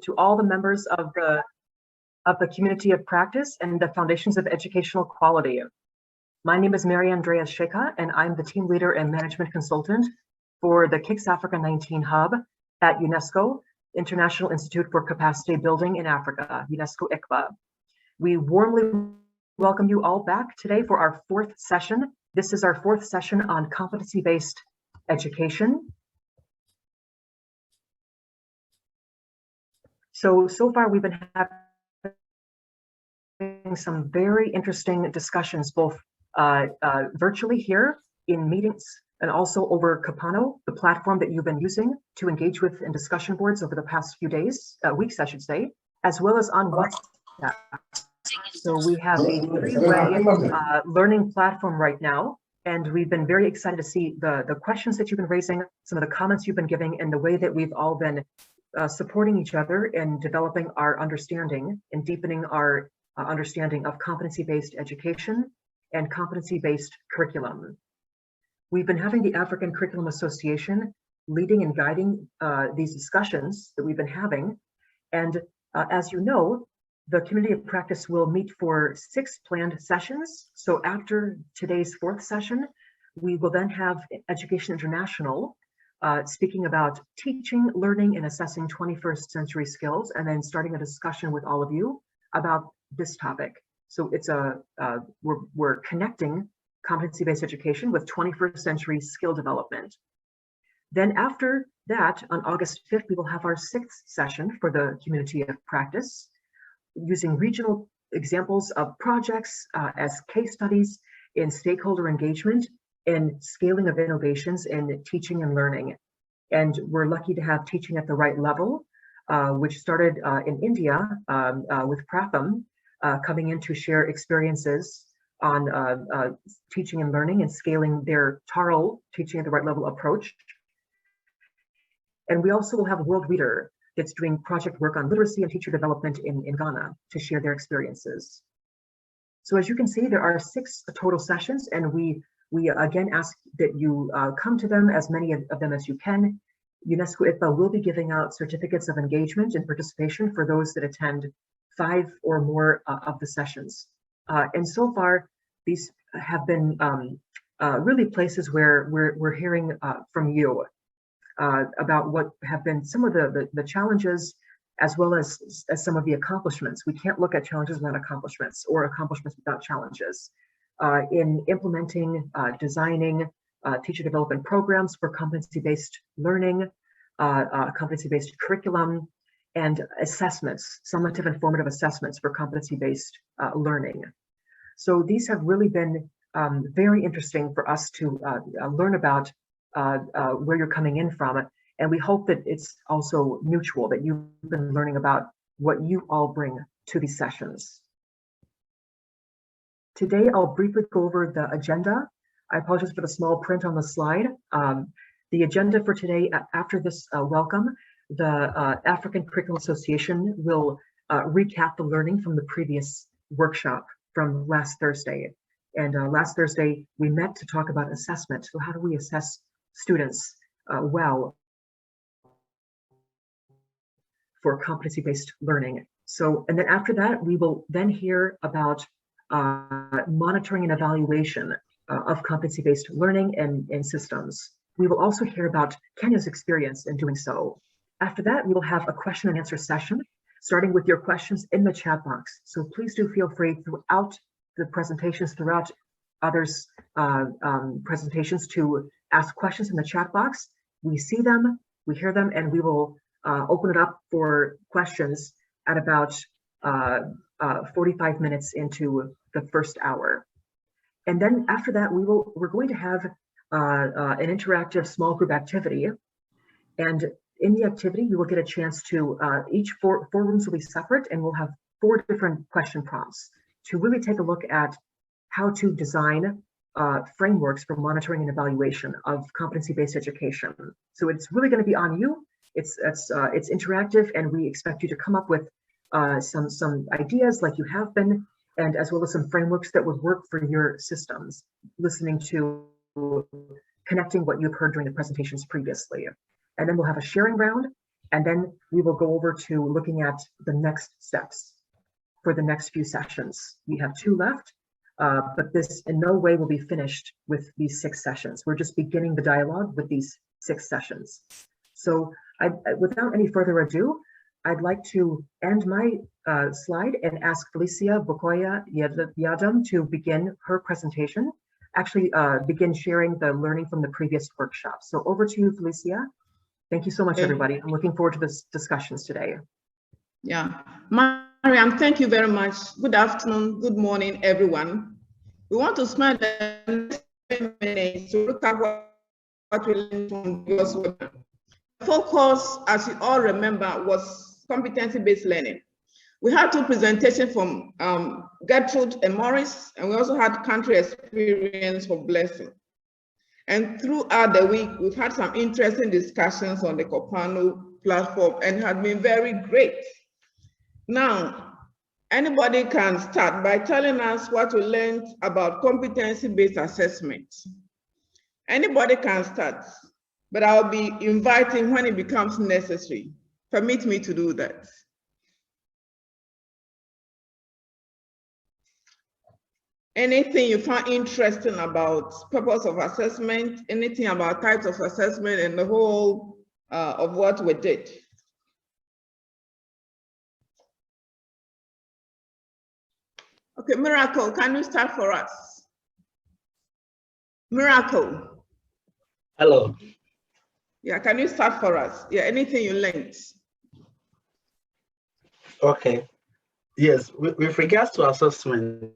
to all the members of the community of practice and the foundations of educational quality. My name is Mary Andrea Sheka, and I'm the team leader and management consultant for the KICS Africa 19 Hub at UNESCO, International Institute for Capacity Building in Africa, UNESCO ICFA. We warmly welcome you all back today for our fourth session. This is our fourth session on competency-based education. So far we've been having some very interesting discussions, both virtually here in meetings and also over Capano, the platform that you've been using to engage with in discussion boards over the past few days, weeks, I should say, as well as on WhatsApp. So we have a three-way learning platform right now, and we've been very excited to see the questions that you've been raising, some of the comments you've been giving, and the way that we've all been supporting each other in developing our understanding and deepening our understanding of competency-based education and competency-based curriculum. We've been having the African Curriculum Association leading and guiding these discussions that we've been having. And as you know, the community of practice will meet for 6 planned sessions. So after today's 4th session, we will then have Education International speaking about teaching, learning, and assessing 21st century skills, and then starting a discussion with all of you about this topic. So it's we're connecting competency-based education with 21st century skill development. Then after that, on August 5th, we will have our 6th session for the community of practice, using regional examples of projects as case studies in stakeholder engagement and scaling of innovations in teaching and learning. And we're lucky to have teaching at the right level, which started in India with Pratham, coming in to share experiences on teaching and learning and scaling their TARL, teaching at the right level approach. And we also will have a world reader that's doing project work on literacy and teacher development in Ghana to share their experiences. So as you can see, there are 6 total sessions, and we again ask that you come to them, as many of them as you can. UNESCO ICFA will be giving out certificates of engagement and participation for those that attend 5 or more of the sessions. And so far, these have been really places where we're hearing from you about what have been some of the challenges, as well as some of the accomplishments. We can't look at challenges without accomplishments, or accomplishments without challenges. In implementing, designing teacher development programs for competency-based learning, competency-based curriculum, and assessments, summative and formative assessments for competency-based learning. So these have really been very interesting for us to learn about where you're coming in from. And we hope that it's also mutual, that you've been learning about what you all bring to these sessions. Today, I'll briefly go over the agenda. I apologize for the small print on the slide. The agenda for today, after this welcome, the African Curriculum Association will recap the learning from the previous workshop from last Thursday. And last Thursday, we met to talk about assessment. So how do we assess students well for competency-based learning? So, and then after that, we will then hear about monitoring and evaluation of competency-based learning and systems. We will also hear about Kenya's experience in doing so. After that, we will have a question and answer session, starting with your questions in the chat box. So please do feel free throughout the presentations, throughout others' presentations, to ask questions in the chat box. We see them, we hear them, and we will open it up for questions at about 45 minutes into the first hour. And then after that, we're going to have an interactive small group activity. And in the activity, you will get a chance to, each four rooms will be separate, and we'll have 4 different question prompts to really take a look at how to design frameworks for monitoring and evaluation of competency-based education. So it's really going to be on you. It's interactive, and we expect you to come up with some ideas like you have been, and as well as some frameworks that would work for your systems, listening to, connecting what you've heard during the presentations previously. And then we'll have a sharing round, And then we will go over to looking at the next steps for the next few sessions. We have 2 left, but this in no way will be finished with these 6 sessions. We're just beginning the dialogue with these 6 sessions. So without any further ado, I'd like to end my slide and ask Felicia Bokoya Yadam to begin her presentation, actually begin sharing the learning from the previous workshop. So over to you, Felicia. Thank you so much, everybody. I'm looking forward to this discussions today. Yeah, Mariam, thank you very much. Good afternoon, good morning, everyone. We want to spend the next 10 minutes to look at what we learned from this webinar. The focus, as you all remember, was competency-based learning. We had 2 presentations from Gertrude and Morris, and we also had country experience for Blessing. And throughout the week, we've had some interesting discussions on the Copano platform and had been very great. Now, anybody can start by telling us what we learned about competency-based assessment. Anybody can start, but I'll be inviting when it becomes necessary. Permit me to do that. Anything you find interesting about purpose of assessment, anything about types of assessment and the whole of what we did. Okay, Miracle, can you start for us? Miracle. Hello. Yeah, can you start for us? Yeah, anything you learned. Okay. Yes, with regards to assessment,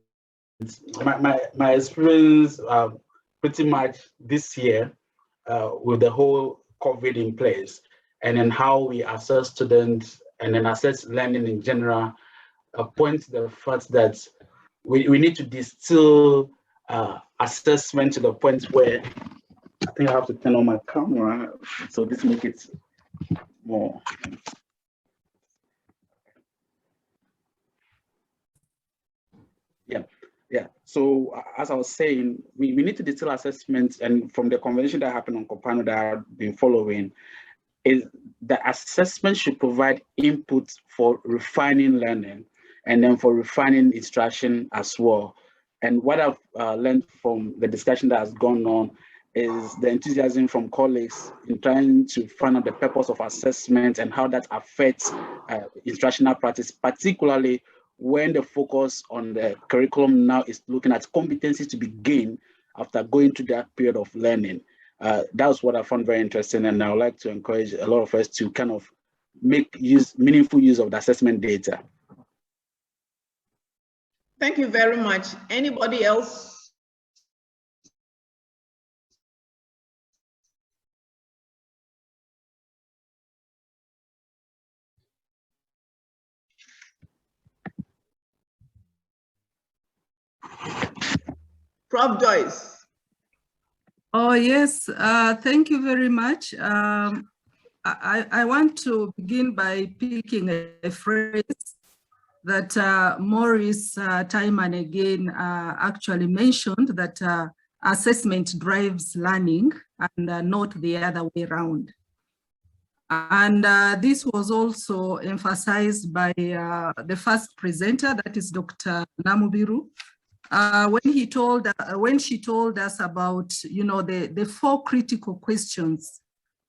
my experience pretty much this year with the whole COVID in place, and then how we assess students and then assess learning in general, points to the fact that we need to distill assessment to the point where I think I have to turn on my camera, so this makes it more. Yeah. So as I was saying, we need to distill assessments, and from the conversation that happened on Copano that I've been following, is the assessment should provide input for refining learning and then for refining instruction as well. And what I've learned from the discussion that has gone on is the enthusiasm from colleagues in trying to find out the purpose of assessment and how that affects instructional practice, particularly when the focus on the curriculum now is looking at competencies to be gained after going through that period of learning. That was what I found very interesting, and I would like to encourage a lot of us to kind of make meaningful use of the assessment data. Thank you very much. Anybody else? Prof. Joyce. Oh, yes, thank you very much. I want to begin by picking a phrase that Morris time and again actually mentioned, that assessment drives learning and not the other way around. And this was also emphasized by the first presenter, that is Dr. Namubiru, when she told us about, you know, the 4 critical questions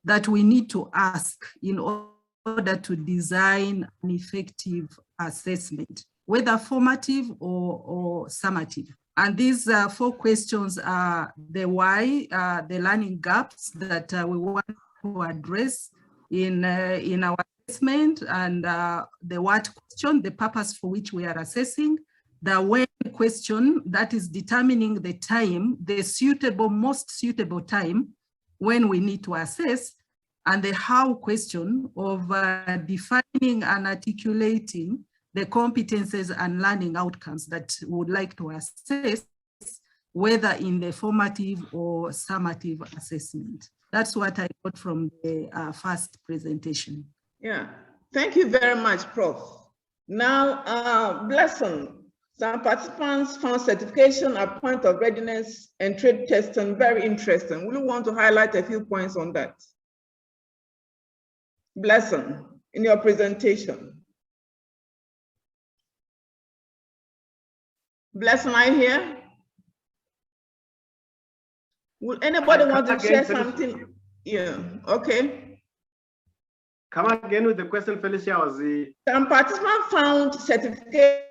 that we need to ask in order to design an effective assessment, whether formative or summative. And these 4 questions are the why, the learning gaps that we want to address in our assessment, and the what question, the purpose for which we are assessing, the when question, that is determining the time, the most suitable time when we need to assess, and the how question of defining and articulating the competences and learning outcomes that we would like to assess, whether in the formative or summative assessment. That's what I got from the first presentation. Yeah, thank you very much, Prof. Now, Blessing. Some participants found certification at point of readiness and trade testing very interesting. We want to highlight a few points on that. Blessing in your presentation. Blessing, are you here? Would anybody want to share something? Yeah, okay. Come again with the question, Felicia. Was the Some participants found certification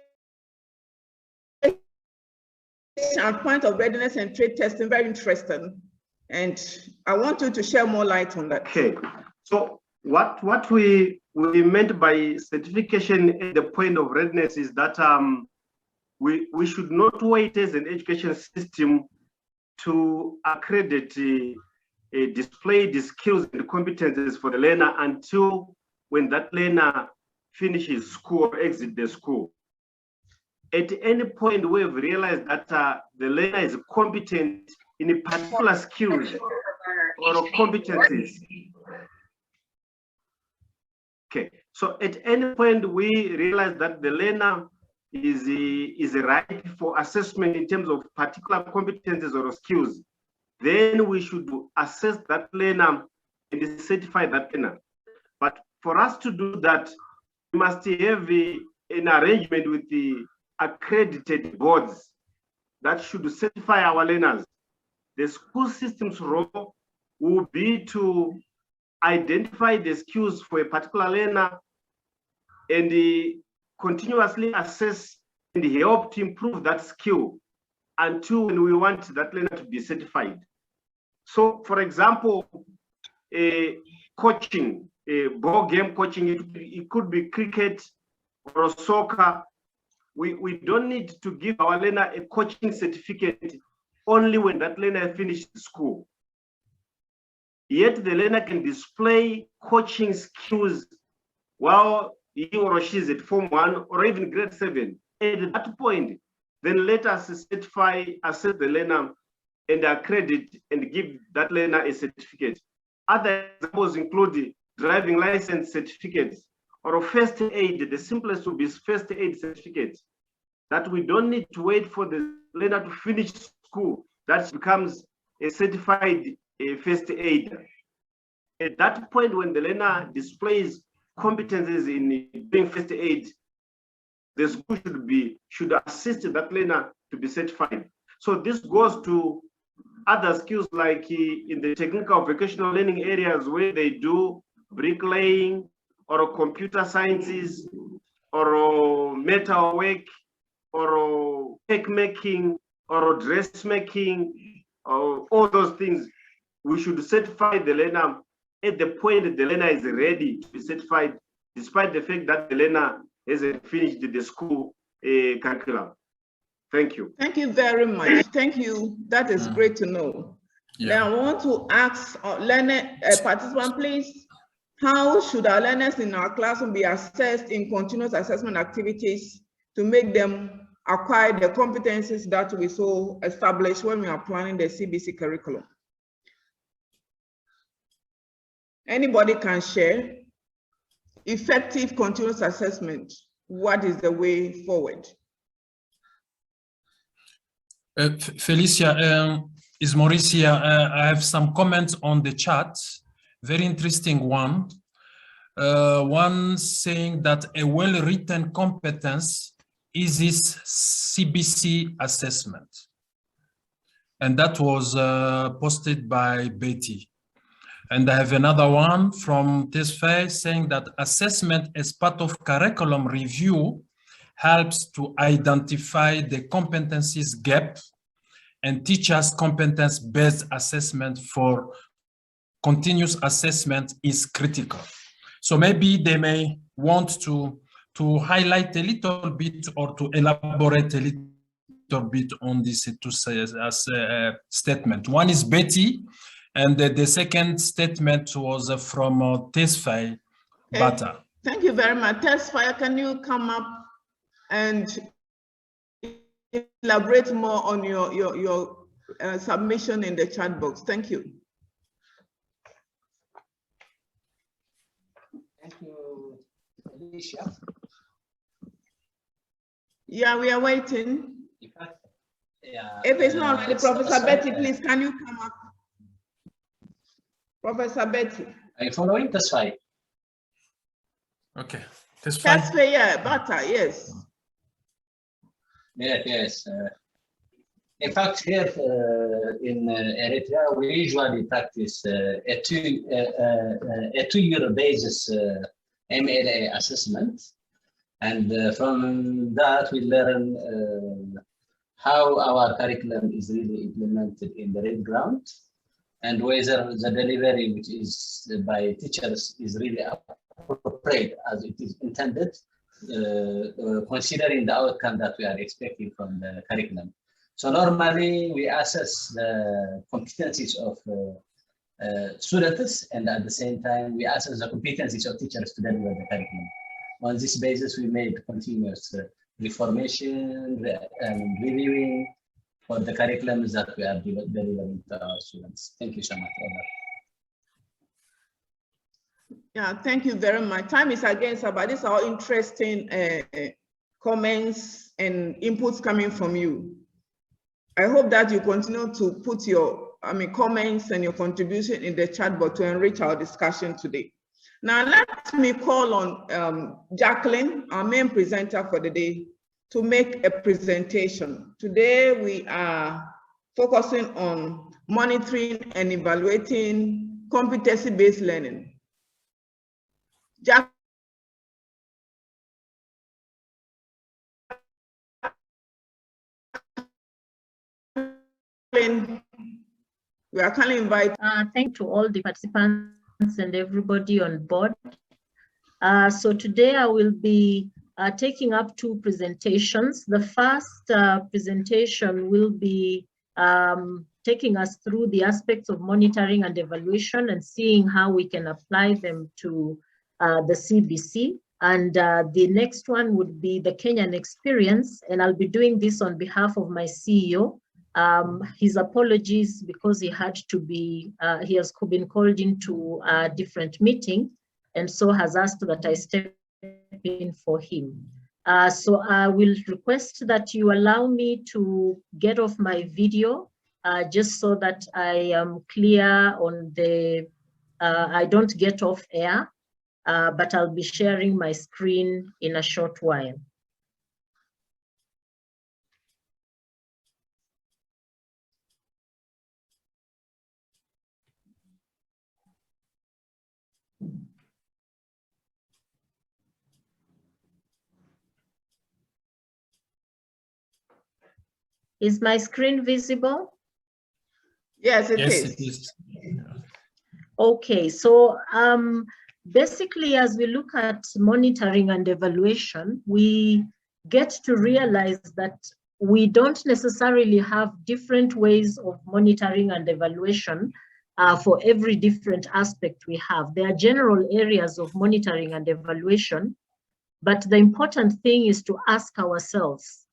and point of readiness and trade testing very interesting, and I want you to share more light on that. okay? So what we meant by certification at the point of readiness is that we should not wait as an education system to accredit display the skills and competencies for the learner until when that learner finishes school or exit the school. At any point we have realized that the learner is competent in a particular skills or competencies. Okay, so at any point we realize that the learner is ripe for assessment in terms of particular competencies or skills, then we should assess that learner and certify that learner. But for us to do that, we must have an arrangement with the accredited boards that should certify our learners. The school system's role will be to identify the skills for a particular learner and continuously assess and help to improve that skill until when we want that learner to be certified. So, for example, coaching, ball game coaching, it could be cricket or soccer. We don't need to give our learner a coaching certificate only when that learner finished school. Yet the learner can display coaching skills while he or she is at Form 1 or even grade 7. At that point, then let us certify, assess the learner and accredit and give that learner a certificate. Other examples include driving license certificates or first aid. The simplest would be first aid certificate, that we don't need to wait for the learner to finish school. That becomes a certified first aider. At that point, when the learner displays competencies in doing first aid, the school should assist that learner to be certified. So this goes to other skills like in the technical vocational learning areas where they do bricklaying or computer sciences or metal work or cake making or dressmaking, all those things. We should certify the learner at the point that the learner is ready to be certified, despite the fact that the learner hasn't finished the school curriculum. Thank you. Thank you very much. Thank you. That is great to know. Yeah. Now I want to ask participant, please, how should our learners in our classroom be assessed in continuous assessment activities to make them acquire the competencies that we so establish when we are planning the CBC curriculum? Anybody can share. Effective continuous assessment, what is the way forward? Felicia, is Maurice here? I have some comments on the chat, very interesting one. One saying that a well-written competence is this CBC assessment. And that was posted by Betty. And I have another one from Tesfaye saying that assessment as part of curriculum review helps to identify the competencies gap and teachers' competence-based assessment for continuous assessment is critical. So maybe they may want to highlight a little bit or to elaborate a little bit on this two statement. One is Betty, and the second statement was from Tesfaye Bata. Thank you very much. Tesfaye, can you come up and elaborate more on your submission in the chat box? Thank you. Thank you, Alicia. Yeah, we are waiting. Yeah, If it's not ready, Professor Betty, please, can you come up? Professor Betty. Are you following? That's fine. Okay, that's fine. Taxpayer, butter, yes. Yes. In fact, here in Eritrea, we usually practice a two-year basis MLA assessment. And from that, we learn how our curriculum is really implemented in the real ground, and whether the delivery, which is by teachers, is really appropriate as it is intended, considering the outcome that we are expecting from the curriculum. So normally we assess the competencies of students, and at the same time we assess the competencies of teachers to deliver the curriculum. On this basis, we made continuous reformation and reviewing for the curriculums that we are delivering to our students. Thank you so much, Ola. Yeah, thank you very much. Time is against us, but these are all interesting comments and inputs coming from you. I hope that you continue to put your comments and your contribution in the chat box to enrich our discussion today. Now, let me call on Jacqueline, our main presenter for the day, to make a presentation. Today, we are focusing on monitoring and evaluating competency-based learning. Jacqueline, we are kindly inviting. Thank you to all the participants and everybody on board. So today I will be taking up two presentations. The first presentation will be taking us through the aspects of monitoring and evaluation and seeing how we can apply them to the CBC. And the next one would be the Kenyan experience. And I'll be doing this on behalf of my CEO. His apologies because he had to be, he has been called into a different meeting and so has asked that I step in for him. So I will request that you allow me to get off my video just so that I am clear on the, I don't get off air, but I'll be sharing my screen in a short while. Is my screen visible? Yes, it Yes, is. it is. Okay, so basically, as we look at monitoring and evaluation, we get to realize that we don't necessarily have different ways of monitoring and evaluation for every different aspect we have. There are general areas of monitoring and evaluation, but the important thing is to ask ourselves,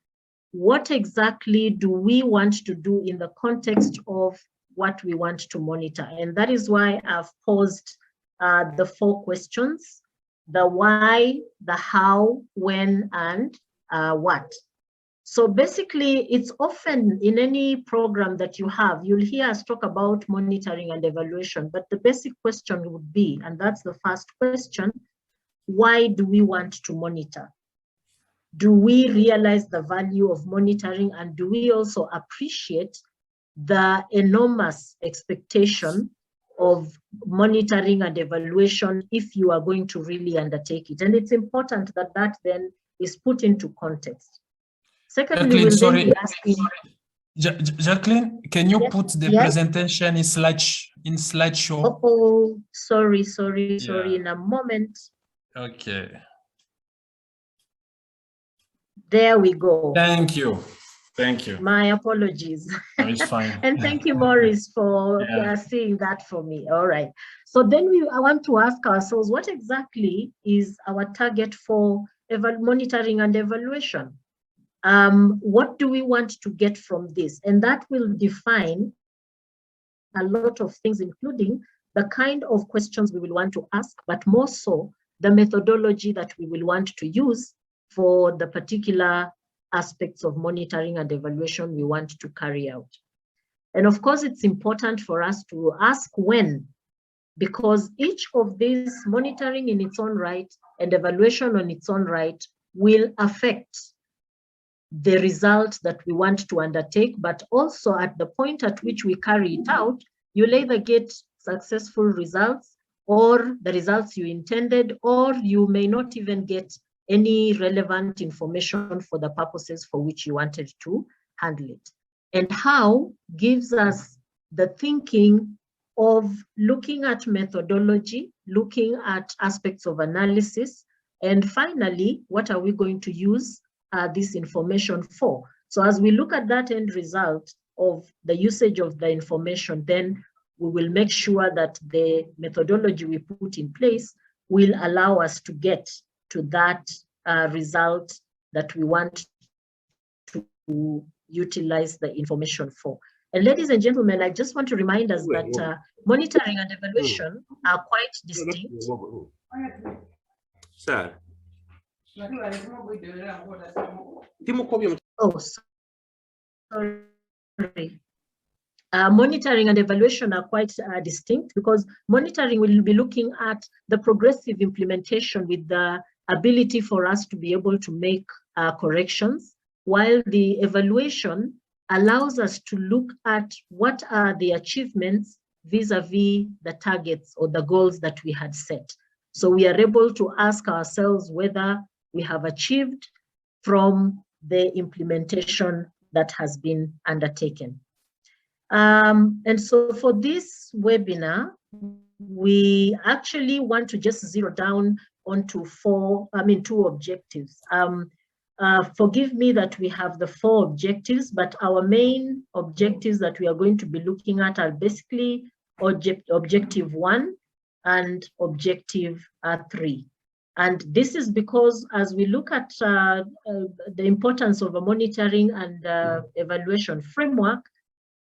what exactly do we want to do in the context of what we want to monitor? And that is why I've posed the 4 questions: the why, the how, when, and what. So basically, it's often in any program that you have, you'll hear us talk about monitoring and evaluation, but the basic question would be, and that's the first question, why do we want to monitor? Do we realize the value of monitoring, and do we also appreciate the enormous expectation of monitoring and evaluation if you are going to really undertake it? And it's important that that then is put into context. Secondly, Jacqueline, we'll sorry. then be asking, Jacqueline, can you put the presentation in slideshow? Oh, sorry, Yeah. in a moment. Okay. There we go. Thank you. Thank you. My apologies. No, it's fine. And thank you, Maurice, for seeing that for me. All right. So then I want to ask ourselves, what exactly is our target for monitoring and evaluation? What do we want to get from this? And that will define a lot of things, including the kind of questions we will want to ask, but more so the methodology that we will want to use for the particular aspects of monitoring and evaluation we want to carry out. And of course, it's important for us to ask when, because each of these monitoring in its own right and evaluation on its own right will affect the result that we want to undertake, but also at the point at which we carry it out, you'll either get successful results or the results you intended, or you may not even get any relevant information for the purposes for which you wanted to handle it. And how gives us the thinking of looking at methodology, looking at aspects of analysis, and finally, what are we going to use this information for? So as we look at that end result of the usage of the information, then we will make sure that the methodology we put in place will allow us to get to that result that we want to utilize the information for. And ladies and gentlemen, I just want to remind us that monitoring and evaluation are quite distinct. Sir. Oh, sorry. Monitoring and evaluation are quite distinct, because monitoring will be looking at the progressive implementation with the ability for us to be able to make corrections, while the evaluation allows us to look at what are the achievements vis-a-vis the targets or the goals that we had set. So we are able to ask ourselves whether we have achieved from the implementation that has been undertaken. And so for this webinar, we actually want to just zero down onto two objectives. Forgive me that we have the 4 objectives, but our main objectives that we are going to be looking at are basically objective 1 and objective 3. And this is because as we look at the importance of a monitoring and evaluation framework,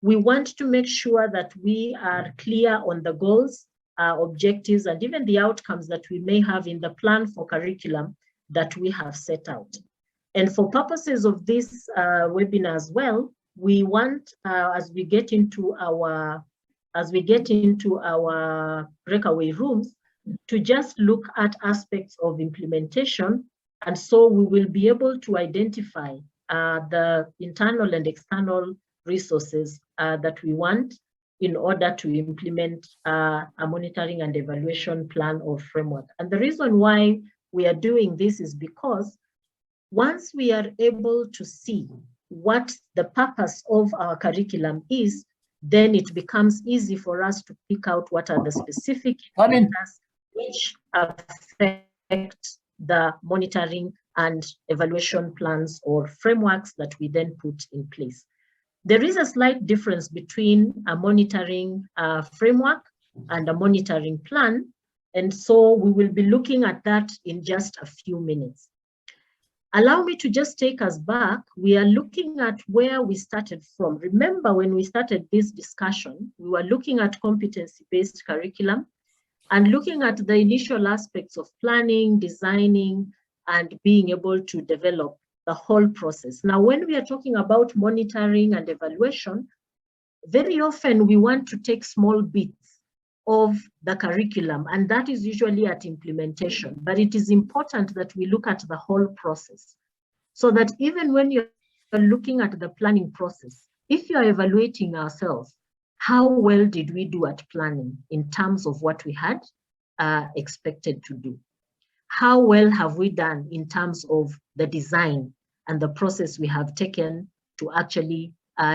we want to make sure that we are clear on the goals, objectives, and even the outcomes that we may have in the plan for curriculum that we have set out. And for purposes of this webinar as well, we want, as we get into our breakaway rooms, to just look at aspects of implementation. And so we will be able to identify the internal and external resources that we want in order to implement a monitoring and evaluation plan or framework. And the reason why we are doing this is because once we are able to see what the purpose of our curriculum is, then it becomes easy for us to pick out what are the specific indicators which affect the monitoring and evaluation plans or frameworks that we then put in place. There is a slight difference between a monitoring framework and a monitoring plan. And so we will be looking at that in just a few minutes. Allow me to just take us back. We are looking at where we started from. Remember, when we started this discussion, we were looking at competency-based curriculum and looking at the initial aspects of planning, designing, and being able to develop the whole process. Now, when we are talking about monitoring and evaluation, very often we want to take small bits of the curriculum, and that is usually at implementation. But it is important that we look at the whole process, so that even when you're looking at the planning process, if you're evaluating ourselves, how well did we do at planning in terms of what we had expected to do? How well have we done in terms of the design and the process we have taken to actually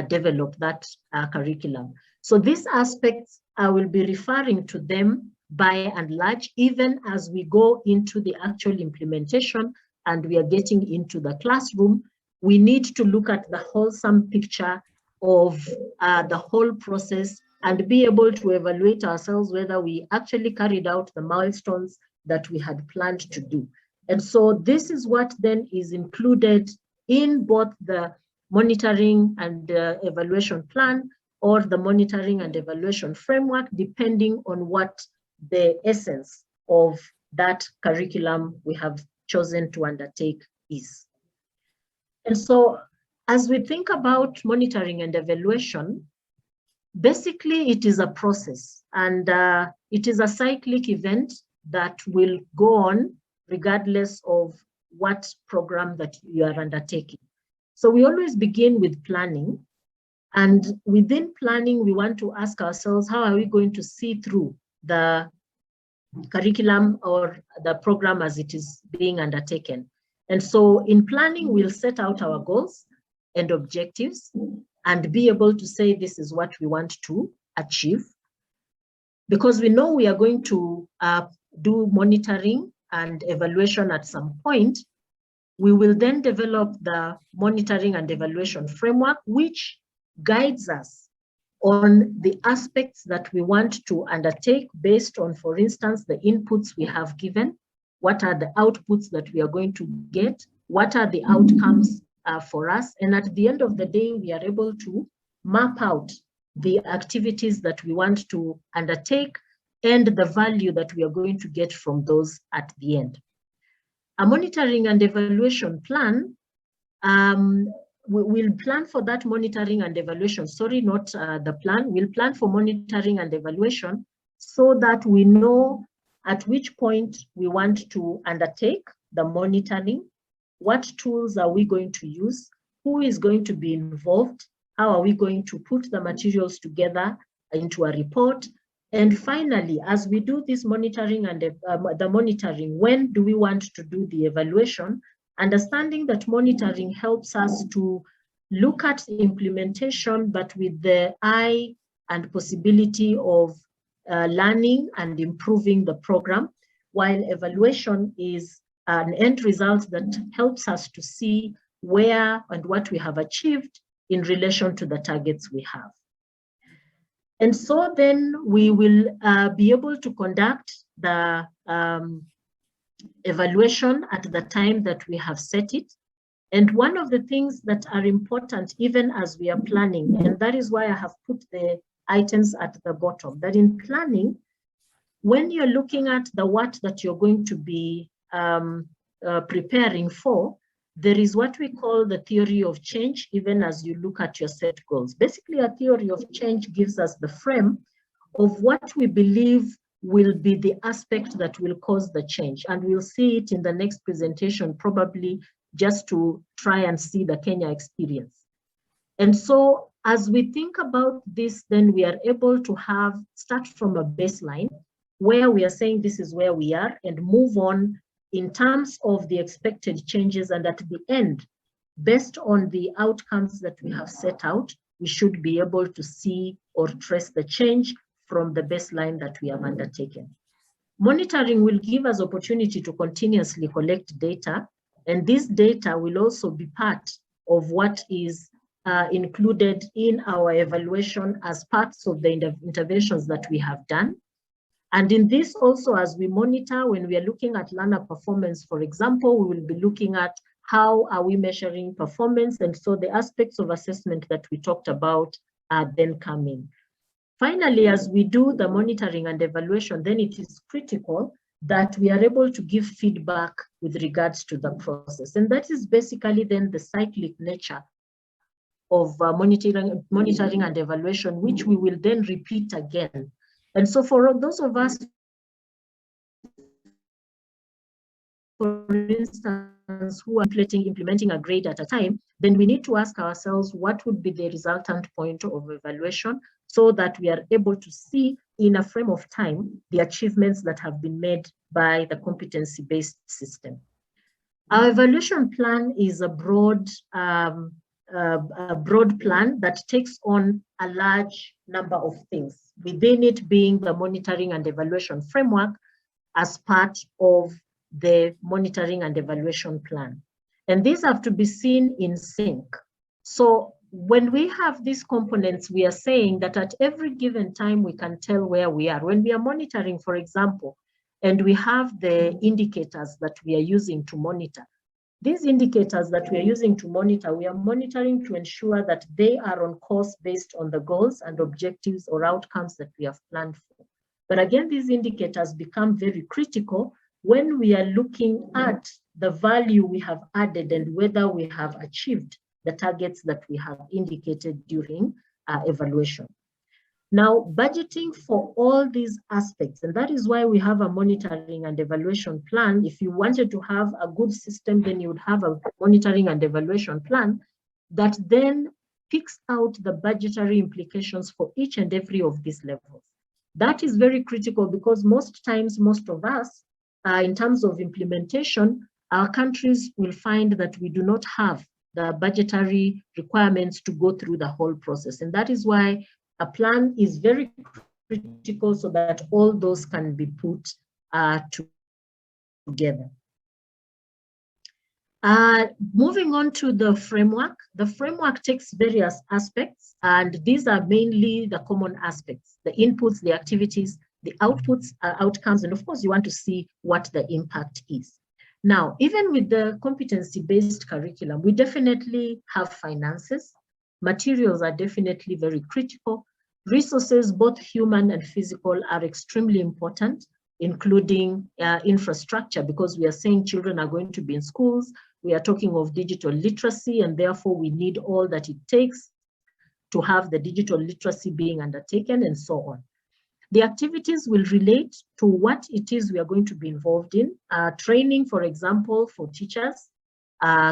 develop that curriculum? So these aspects, I will be referring to them by and large, even as we go into the actual implementation and we are getting into the classroom. We need to look at the wholesome picture of the whole process and be able to evaluate ourselves whether we actually carried out the milestones that we had planned to do. And so this is what then is included in both the monitoring and evaluation plan or the monitoring and evaluation framework, depending on what the essence of that curriculum we have chosen to undertake is. And so as we think about monitoring and evaluation, basically it is a process, and it is a cyclic event that will go on regardless of what program that you are undertaking. So we always begin with planning. And within planning, we want to ask ourselves, how are we going to see through the curriculum or the program as it is being undertaken? And so in planning, we'll set out our goals and objectives and be able to say, this is what we want to achieve. Because we know we are going to do monitoring and evaluation at some point, we will then develop the monitoring and evaluation framework, which guides us on the aspects that we want to undertake based on, for instance, the inputs we have given, what are the outputs that we are going to get, what are the outcomes for us, and at the end of the day, we are able to map out the activities that we want to undertake and the value that we are going to get from those at the end. A monitoring and evaluation plan, we'll plan for that monitoring and evaluation, sorry, not the plan, we'll plan for monitoring and evaluation so that we know at which point we want to undertake the monitoring, what tools are we going to use, who is going to be involved, how are we going to put the materials together into a report, and finally, as we do this monitoring and the monitoring, when do we want to do the evaluation? Understanding that monitoring helps us to look at implementation, but with the eye and possibility of learning and improving the program, while evaluation is an end result that helps us to see where and what we have achieved in relation to the targets we have. And so then we will be able to conduct the evaluation at the time that we have set it. And one of the things that are important even as we are planning, and that is why I have put the items at the bottom, that in planning, when you're looking at the what that you're going to be preparing for, there is what we call the theory of change, even as you look at your set goals. Basically, a theory of change gives us the frame of what we believe will be the aspect that will cause the change. And we'll see it in the next presentation, probably just to try and see the Kenya experience. And so as we think about this, then we are able to start from a baseline where we are saying this is where we are and move on in terms of the expected changes, and at the end, based on the outcomes that we have set out, we should be able to see or trace the change from the baseline that we have undertaken. Monitoring will give us opportunity to continuously collect data, and this data will also be part of what is included in our evaluation as parts of the interventions that we have done. And in this also, as we monitor, when we are looking at learner performance, for example, we will be looking at how are we measuring performance, and so the aspects of assessment that we talked about then come in. Finally, as we do the monitoring and evaluation, then it is critical that we are able to give feedback with regards to the process. And that is basically then the cyclic nature of monitoring and evaluation, which we will then repeat again. And so for those of us, for instance, who are implementing a grade at a time, then we need to ask ourselves what would be the resultant point of evaluation so that we are able to see in a frame of time the achievements that have been made by the competency-based system. Our evaluation plan is a broad plan that takes on a large number of things, within it being the monitoring and evaluation framework as part of the monitoring and evaluation plan. And these have to be seen in sync. So when we have these components, we are saying that at every given time, we can tell where we are. When we are monitoring, for example, and we have the indicators that we are using to monitor, these indicators that we are using to monitor, we are monitoring to ensure that they are on course based on the goals and objectives or outcomes that we have planned for. But again, these indicators become very critical when we are looking at the value we have added and whether we have achieved the targets that we have indicated during evaluation. Now, budgeting for all these aspects, and that is why we have a monitoring and evaluation plan. If you wanted to have a good system, then you would have a monitoring and evaluation plan that then picks out the budgetary implications for each and every of these levels. That is very critical because most times, most of us, in terms of implementation, our countries will find that we do not have the budgetary requirements to go through the whole process. And that is why a plan is very critical so that all those can be put together. Moving on to the framework takes various aspects, and these are mainly the common aspects: the inputs, the activities, the outputs, outcomes, and of course, you want to see what the impact is. Now, even with the competency-based curriculum, we definitely have finances. Materials are definitely very critical. Resources, both human and physical, are extremely important, including infrastructure, because we are saying children are going to be in schools. We are talking of digital literacy, and therefore we need all that it takes to have the digital literacy being undertaken, and so on. The activities will relate to what it is we are going to be involved in. Training, for example, for teachers,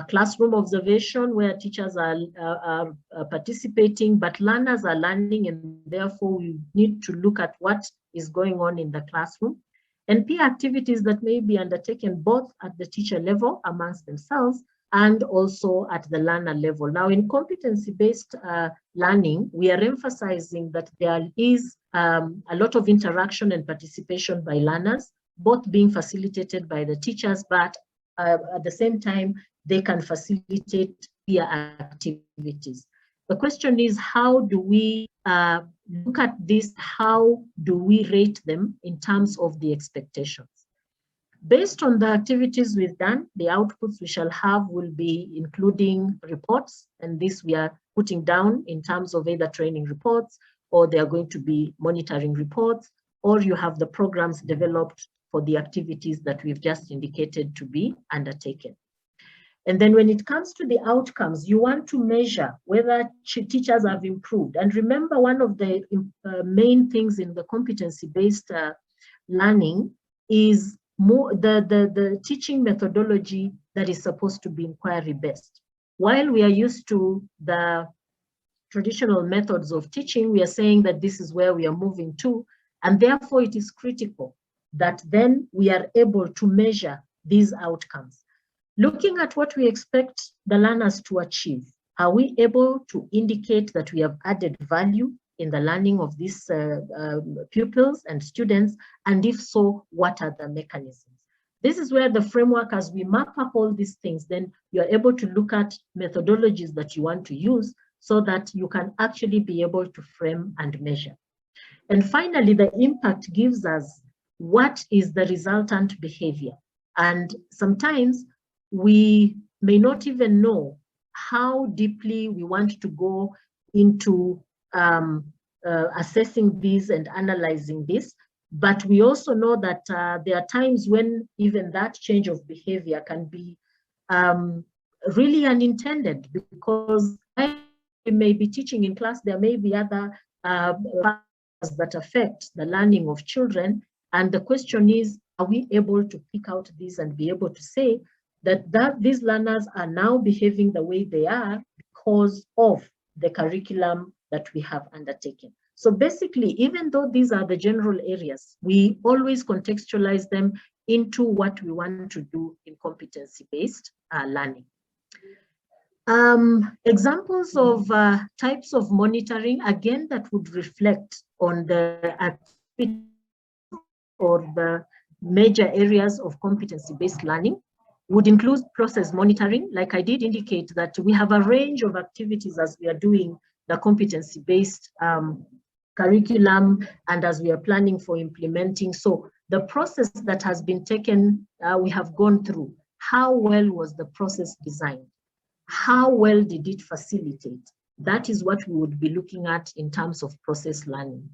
classroom observation where teachers are participating, but learners are learning, and therefore we need to look at what is going on in the classroom. And peer activities that may be undertaken both at the teacher level amongst themselves and also at the learner level. Now, in competency-based learning, we are emphasizing that there is a lot of interaction and participation by learners, both being facilitated by the teachers, but at the same time, they can facilitate peer activities. The question is, how do we look at this? How do we rate them in terms of the expectations? Based on the activities we've done, the outputs we shall have will be including reports, and this we are putting down in terms of either training reports, or they are going to be monitoring reports, or you have the programs developed for the activities that we've just indicated to be undertaken. And then when it comes to the outcomes, you want to measure whether teachers have improved. And remember, one of the main things in the competency-based learning is the teaching methodology that is supposed to be inquiry-based. While we are used to the traditional methods of teaching, we are saying that this is where we are moving to, and therefore it is critical that then we are able to measure these outcomes. Looking at what we expect the learners to achieve, are we able to indicate that we have added value in the learning of these pupils and students? And if so, what are the mechanisms? This is where the framework, as we map up all these things, then you're able to look at methodologies that you want to use so that you can actually be able to frame and measure. And finally, the impact gives us what is the resultant behavior. And sometimes we may not even know how deeply we want to go into assessing these and analyzing this, but we also know that there are times when even that change of behavior can be really unintended, because we may be teaching in class, there may be other factors that affect the learning of children, and the question is, are we able to pick out these and be able to say that these learners are now behaving the way they are because of the curriculum that we have undertaken? So basically, even though these are the general areas, we always contextualize them into what we want to do in competency-based learning. Examples of types of monitoring, again, that would reflect on the activity or the major areas of competency-based learning, would include process monitoring. Like I did indicate that we have a range of activities as we are doing the competency-based curriculum and as we are planning for implementing. So the process that has been taken, we have gone through. How well was the process designed? How well did it facilitate? That is what we would be looking at in terms of process learning.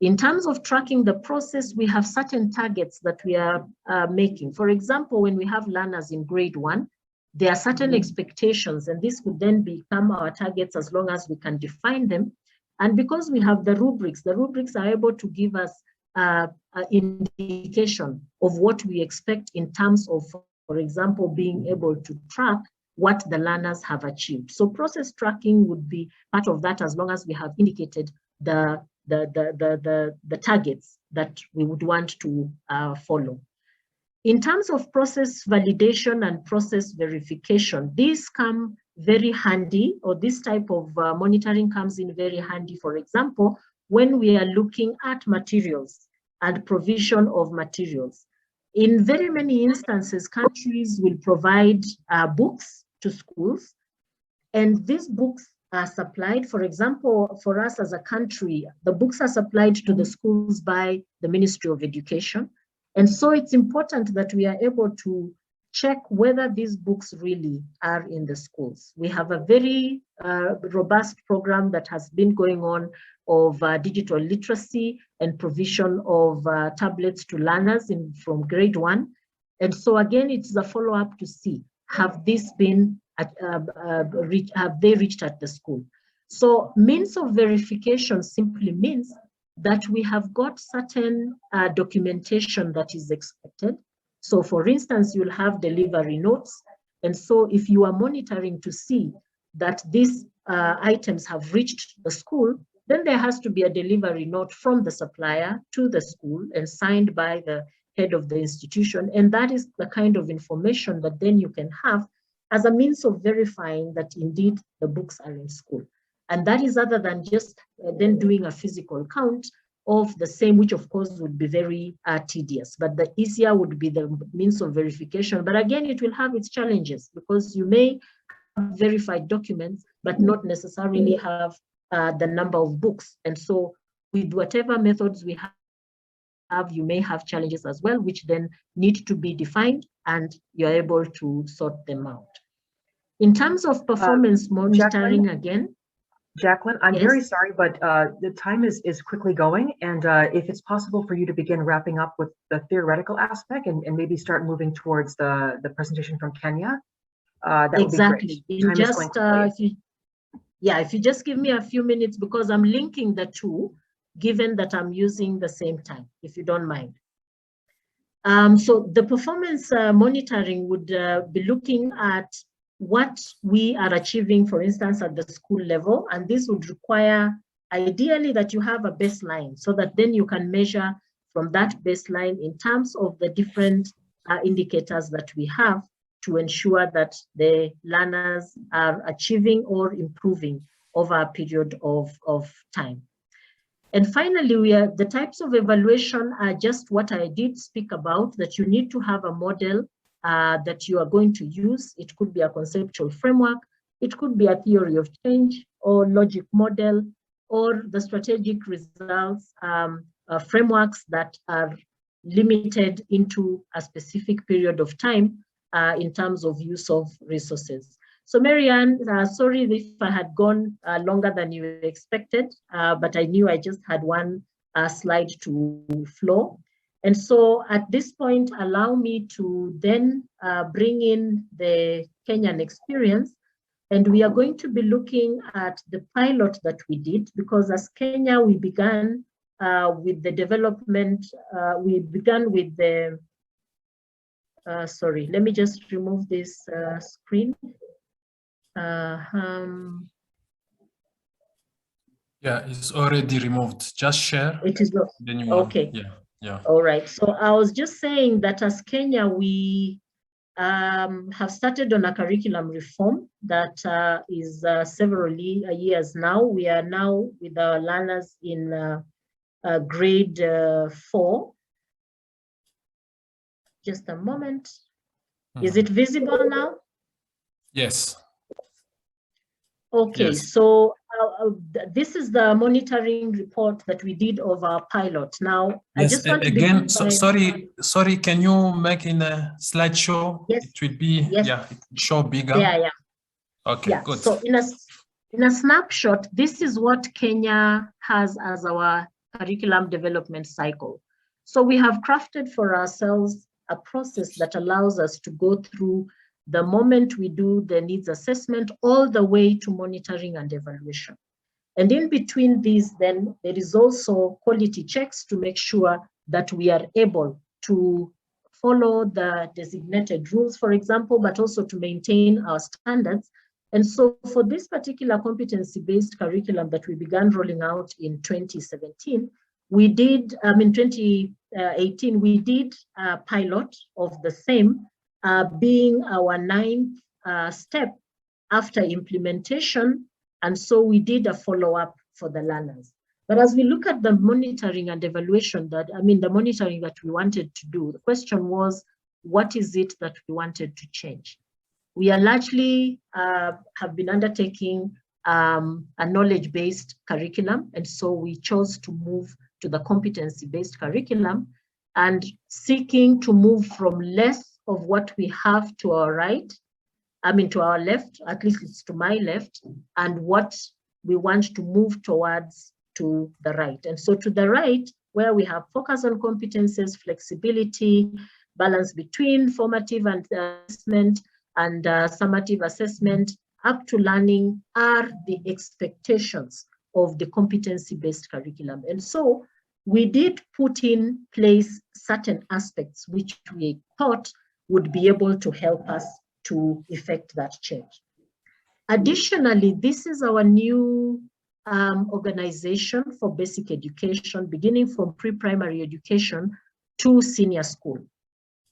In terms of tracking the process, we have certain targets that we are making. For example, when we have learners in grade 1, there are certain expectations, and this could then become our targets as long as we can define them. And because we have the rubrics are able to give us an indication of what we expect in terms of, for example, being able to track what the learners have achieved. So process tracking would be part of that, as long as we have indicated the targets that we would want to follow. In terms of process validation and process verification, these come very handy, or this type of monitoring comes in very handy, for example, when we are looking at materials and provision of materials. In very many instances, countries will provide books to schools, and these books are supplied. For example, for us as a country, the books are supplied to the schools by the Ministry of Education. And so it's important that we are able to check whether these books really are in the schools. We have a very robust program that has been going on of digital literacy and provision of tablets to learners from grade 1. And so again, it's a follow-up to see, have this been have they reached at the school? So means of verification simply means that we have got certain documentation that is expected. So for instance, you'll have delivery notes. And so if you are monitoring to see that these items have reached the school, then there has to be a delivery note from the supplier to the school and signed by the head of the institution. And that is the kind of information that then you can have as a means of verifying that indeed the books are in school. And that is other than just then doing a physical count of the same, which of course would be very tedious, but the easier would be the means of verification. But again, it will have its challenges, because you may have verified documents, but not necessarily have the number of books. And so with whatever methods we have, you may have challenges as well, which then need to be defined, and you're able to sort them out. In terms of performance monitoring, Jacqueline, I'm yes. very sorry, but the time is quickly going. And if it's possible for you to begin wrapping up with the theoretical aspect and maybe start moving towards the presentation from Kenya, that would be great. In just, if you just give me a few minutes, because I'm linking the two, given that I'm using the same time, if you don't mind. So the performance monitoring would be looking at what we are achieving, for instance, at the school level. And this would require, ideally, that you have a baseline, so that then you can measure from that baseline in terms of the different indicators that we have to ensure that the learners are achieving or improving over a period of time. And finally, the types of evaluation are just what I did speak about, that you need to have a model that you are going to use. It could be a conceptual framework, it could be a theory of change or logic model, or the strategic results frameworks that are limited into a specific period of time in terms of use of resources. So Marianne, sorry if I had gone longer than you expected, but I knew I just had one slide to flow. And so at this point, allow me to then bring in the Kenyan experience. And we are going to be looking at the pilot that we did, because as Kenya, we began with the development, we began with the, sorry, let me just remove this screen. Yeah, it's already removed. Just share. It is not. The new one. Okay. Yeah. All right. So I was just saying that as Kenya, we have started on a curriculum reform that is several years now. We are now with our learners in grade 4. Just a moment. Is it visible now? Yes. Okay, yes. So this is the monitoring report that we did of our pilot. Now, yes, I just want to again, sorry, can you make in a slideshow? Yes. It will be, yes. yeah, show bigger. Yeah. Okay, yeah. good. So in a snapshot, this is what Kenya has as our curriculum development cycle. So we have crafted for ourselves a process that allows us to go through the moment we do the needs assessment all the way to monitoring and evaluation. And in between these, then there is also quality checks to make sure that we are able to follow the designated rules, for example, but also to maintain our standards. And so for this particular competency-based curriculum that we began rolling out in 2017, we did, in 2018, we did a pilot of the same, being our 9th step after implementation. And so we did a follow-up for the learners. But as we look at the monitoring and evaluation the monitoring that we wanted to do, the question was, what is it that we wanted to change? We are largely have been undertaking a knowledge-based curriculum. And so we chose to move to the competency-based curriculum and seeking to move from less of what we have to our right, to our left, at least it's to my left, and what we want to move towards to the right. And so to the right, where we have focus on competences, flexibility, balance between formative and assessment and summative assessment, up to learning are the expectations of the competency-based curriculum. And so we did put in place certain aspects which we thought would be able to help us to effect that change. Additionally, this is our new organization for basic education, beginning from pre-primary education to senior school.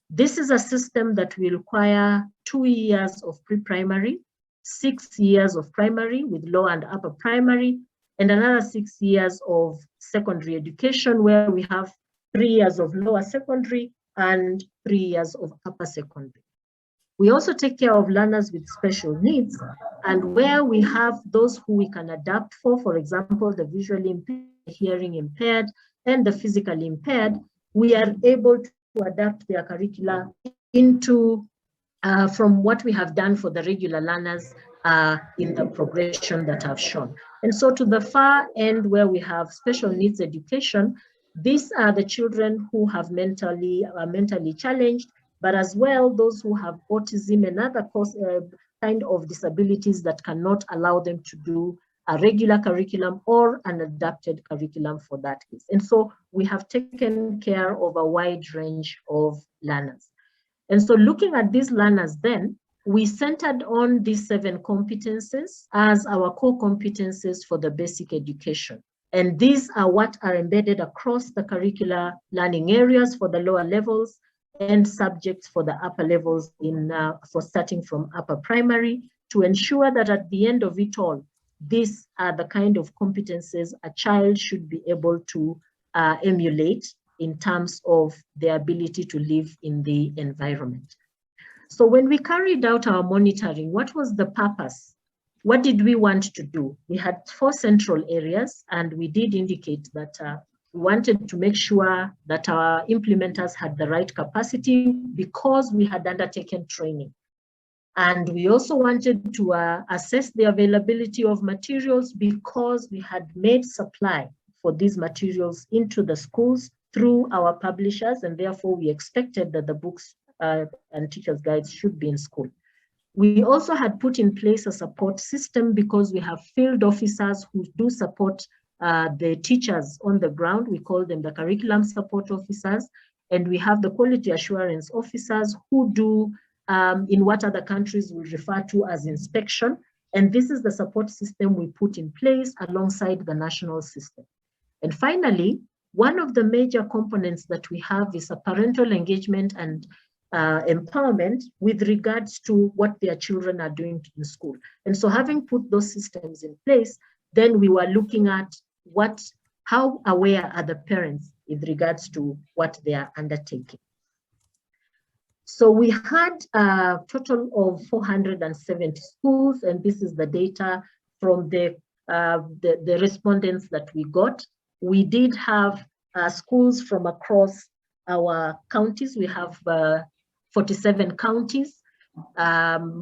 This is a system that will require 2 years of pre-primary, 6 years of primary with lower and upper primary, and another 6 years of secondary education, where we have 3 years of lower secondary and 3 years of upper secondary. We also take care of learners with special needs, and where we have those who we can adapt for example, the visually impaired, hearing impaired, and the physically impaired, we are able to adapt their curricula into from what we have done for the regular learners in the progression that I've shown. And so to the far end where we have special needs education, these are the children who have mentally challenged, but as well those who have autism and other kind of disabilities that cannot allow them to do a regular curriculum or an adapted curriculum for that case. And so we have taken care of a wide range of learners. And so looking at these learners then, we centered on these 7 competencies as our core competencies for the basic education. And these are what are embedded across the curricular learning areas for the lower levels and subjects for the upper levels for starting from upper primary, to ensure that at the end of it all, these are the kind of competencies a child should be able to emulate in terms of their ability to live in the environment. So when we carried out our monitoring, what was the purpose? What did we want to do? We had 4 central areas, and we did indicate that we wanted to make sure that our implementers had the right capacity because we had undertaken training. And we also wanted to assess the availability of materials because we had made supply for these materials into the schools through our publishers, and therefore we expected that the books and teachers' guides should be in school. We also had put in place a support system because we have field officers who do support the teachers on the ground. We call them the curriculum support officers, and we have the quality assurance officers who do in what other countries we refer to as inspection. And this is the support system we put in place alongside the national system. And finally, one of the major components that we have is a parental engagement and empowerment with regards to what their children are doing in school. And so having put those systems in place, then we were looking at how aware are the parents with regards to what they are undertaking. So we had a total of 470 schools, and this is the data from the respondents that we got. We did have schools from across our counties. We have 47 counties,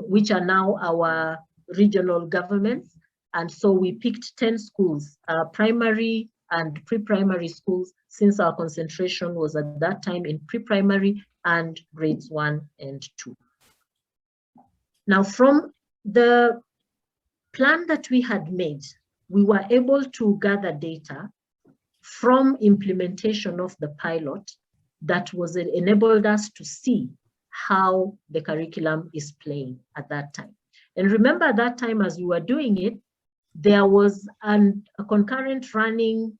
which are now our regional governments. And so we picked 10 schools, primary and pre-primary schools, since our concentration was at that time in pre-primary and grades 1 and 2. Now, from the plan that we had made, we were able to gather data from implementation of the pilot that was enabled us to see how the curriculum is playing at that time. And remember at that time as we were doing it, there was a concurrent running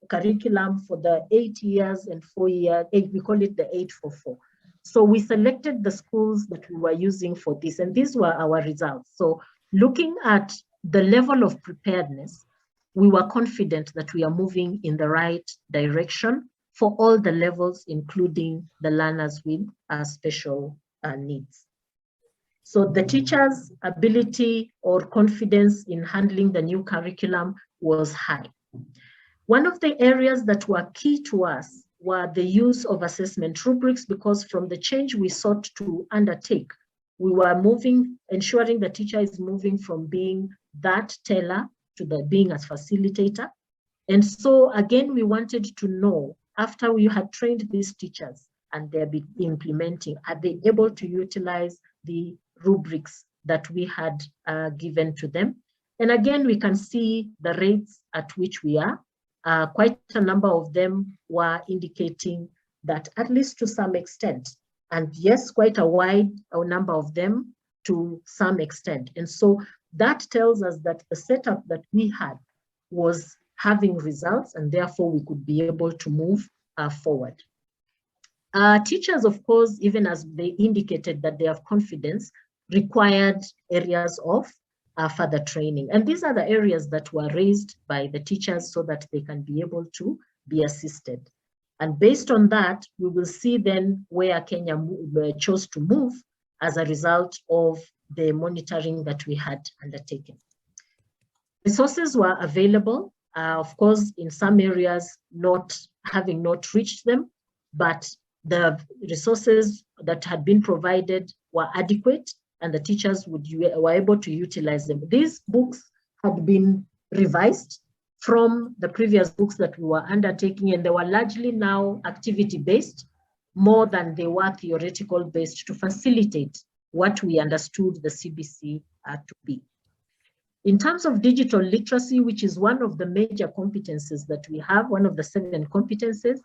curriculum for the 8 years and 4 years, we call it the 844. So we selected the schools that we were using for this, and these were our results. So looking at the level of preparedness, we were confident that we are moving in the right direction for all the levels, including the learners with special needs. So the teachers' ability or confidence in handling the new curriculum was high. One of the areas that were key to us were the use of assessment rubrics, because from the change we sought to undertake, we were ensuring the teacher is moving from being that teller to being a facilitator. And so again, we wanted to know, after we had trained these teachers and they're implementing, are they able to utilize the rubrics that we had given to them? And again, we can see the rates at which we are. Quite a number of them were indicating that at least to some extent, and yes, quite a wide number of them to some extent. And so that tells us that the setup that we had was having results, and therefore we could be able to move forward. Teachers, of course, even as they indicated that they have confidence, required areas of further training. And these are the areas that were raised by the teachers so that they can be able to be assisted. And based on that, we will see then where Kenya chose to move as a result of the monitoring that we had undertaken. Resources were available, of course, in some areas having not reached them, but the resources that had been provided were adequate, and the teachers were able to utilize them. These books had been revised from the previous books that we were undertaking, and they were largely now activity-based more than they were theoretical-based to facilitate what we understood the CBC to be. In terms of digital literacy, which is one of the major competencies that we have, one of the 7 competencies,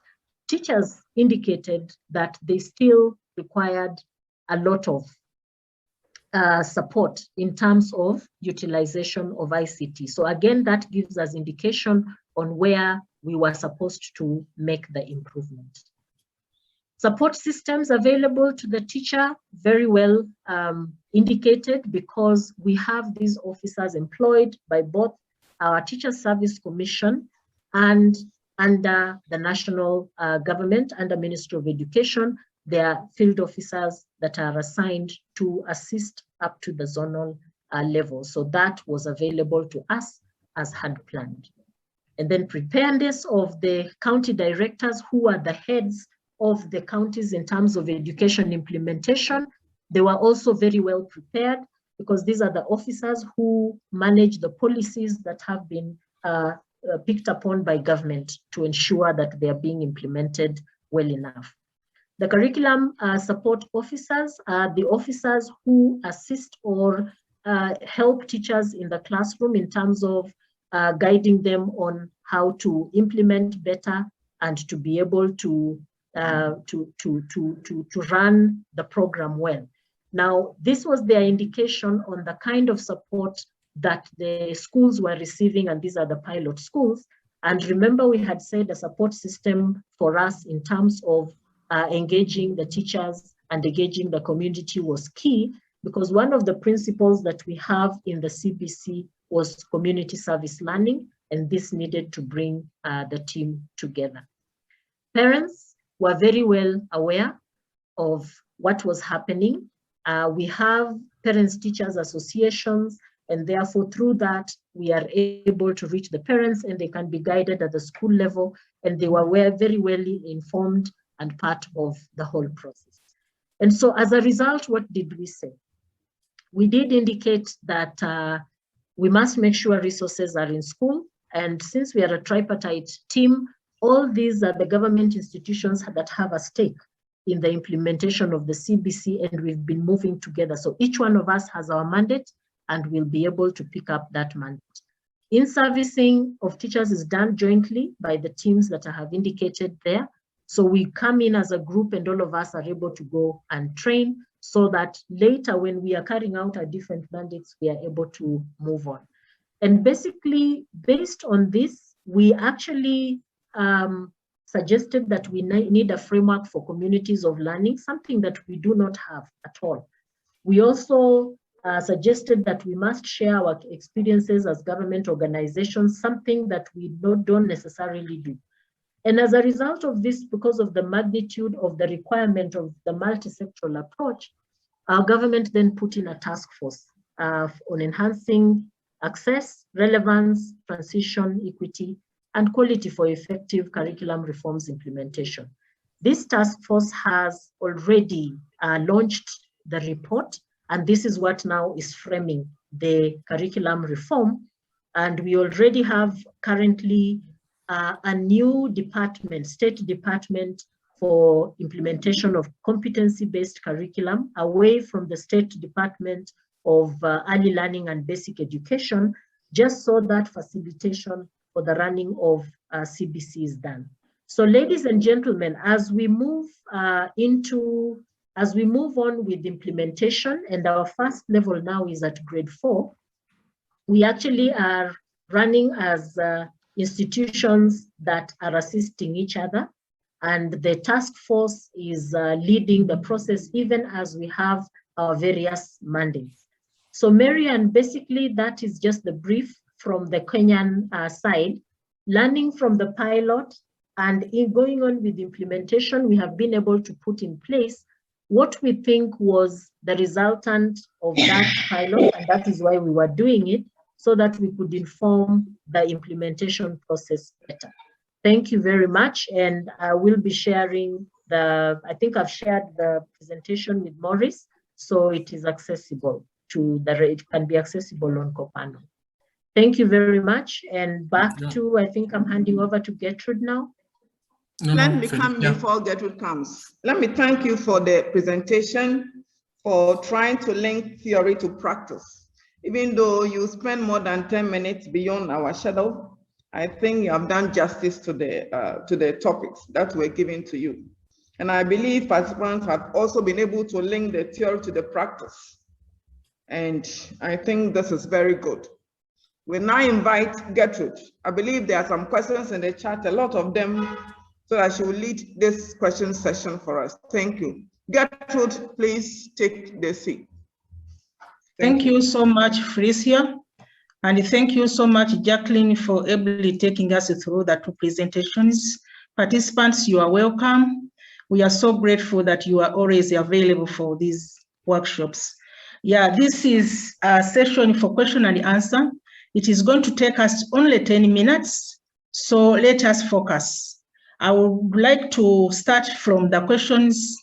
teachers indicated that they still required a lot of support in terms of utilization of ICT. So again, that gives us indication on where we were supposed to make the improvement. Support systems available to the teacher, very well indicated, because we have these officers employed by both our Teacher Service Commission and under the national government, under Ministry of Education. There are field officers that are assigned to assist up to the zonal level. So that was available to us as had planned. And then preparedness of the county directors, who are the heads of the counties in terms of education implementation. They were also very well prepared, because these are the officers who manage the policies that have been picked upon by government to ensure that they are being implemented well enough. The curriculum support officers are the officers who assist or help teachers in the classroom in terms of guiding them on how to implement better and to be able to run the program well. Now, this was their indication on the kind of support that the schools were receiving, and these are the pilot schools. And remember, we had said a support system for us in terms of engaging the teachers and engaging the community was key, because one of the principles that we have in the CBC was community service learning, and this needed to bring the team together. Parents were very well aware of what was happening. We have parents-teachers associations, and therefore through that, we are able to reach the parents and they can be guided at the school level, and they were very well informed and part of the whole process. And so as a result, what did we say? We did indicate that we must make sure resources are in school. And since we are a tripartite team, all these are the government institutions that have a stake in the implementation of the CBC, and we've been moving together. So each one of us has our mandate, and we'll be able to pick up that mandate. In-servicing of teachers is done jointly by the teams that I have indicated there. So we come in as a group and all of us are able to go and train so that later when we are carrying out our different mandates, we are able to move on. And basically, based on this, we actually suggested that we need a framework for communities of learning, something that we do not have at all. We also suggested that we must share our experiences as government organizations, something that we don't necessarily do. And as a result of this, because of the magnitude of the requirement of the multi-sectoral approach, our government then put in a task force on enhancing access, relevance, transition, equity, and quality for effective curriculum reforms implementation. This task force has already launched the report, and this is what now is framing the curriculum reform. And we already have currently a new department, state department for implementation of competency-based curriculum away from the State Department of Early Learning and Basic Education, just so that facilitation for the running of CBC is done. So ladies and gentlemen, as we move on with implementation, and our first level now is at grade 4, we actually are running as institutions that are assisting each other, and the task force is leading the process even as we have our various mandates. So Marian, basically that is just the brief from the Kenyan side. Learning from the pilot and in going on with implementation, we have been able to put in place what we think was the resultant of that pilot, and that is why we were doing it, so that we could inform the implementation process better. Thank you very much, and I will be sharing I think I've shared the presentation with Maurice, so it is accessible it can be accessible on Copano. Thank you very much, and back to, I think I'm handing over to Gertrude now. Let me come before Gertrude comes. Let me thank you for the presentation, for trying to link theory to practice. Even though you spend more than 10 minutes beyond our schedule, I think you have done justice to the topics that were given to you. And I believe participants have also been able to link the theory to the practice. And I think this is very good. We now invite Gertrude. I believe there are some questions in the chat, a lot of them, so that she will lead this question session for us. Thank you. Gertrude, please take the seat. Thank you so much, Felicia. And thank you so much, Jacqueline, for ably taking us through the two presentations. Participants, you are welcome. We are so grateful that you are always available for these workshops. Yeah, this is a session for question and answer. It is going to take us only 10 minutes, so let us focus. I would like to start from the questions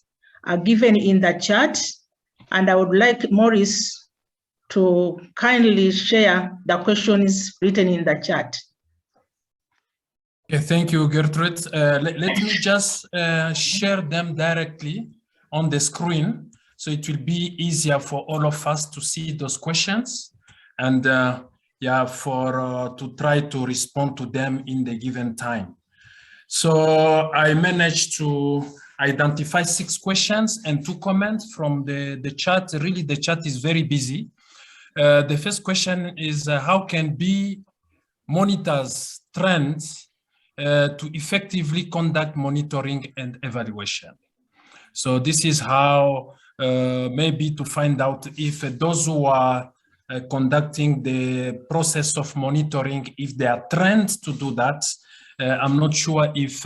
given in the chat, and I would like Maurice to kindly share the questions written in the chat. Okay, thank you, Gertrude. Let me just share them directly on the screen, so it will be easier for all of us to see those questions, and yeah, to try to respond to them in the given time. So I managed to identify 6 questions and 2 comments from the chat. Really, the chat is very busy. The first question is, how can B monitors trends to effectively conduct monitoring and evaluation? So this is how maybe to find out if those who are conducting the process of monitoring, if there are trends to do that. I'm not sure if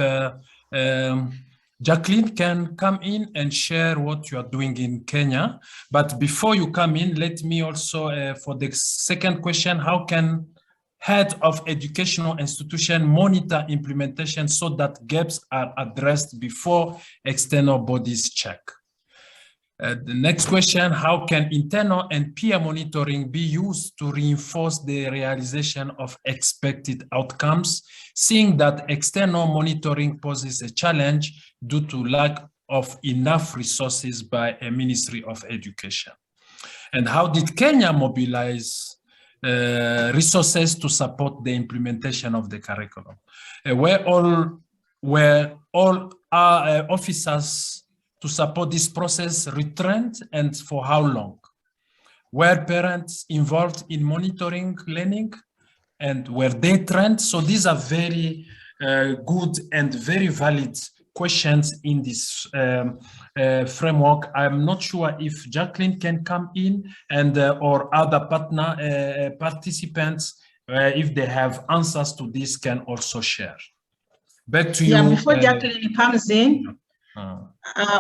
Jacqueline can come in and share what you are doing in Kenya. But before you come in, let me also, for the second question, how can head of educational institution monitor implementation so that gaps are addressed before external bodies check? The next question, how can internal and peer monitoring be used to reinforce the realization of expected outcomes, seeing that external monitoring poses a challenge due to lack of enough resources by a Ministry of Education? And how did Kenya mobilize resources to support the implementation of the curriculum, where all officers to support this process retrained, and for how long? Were parents involved in monitoring learning, and were they trained? So these are very good and very valid questions in this framework. I'm not sure if Jacqueline can come in, and or other partner participants, if they have answers to this, can also share. Back to you. Yeah, before Jacqueline comes in,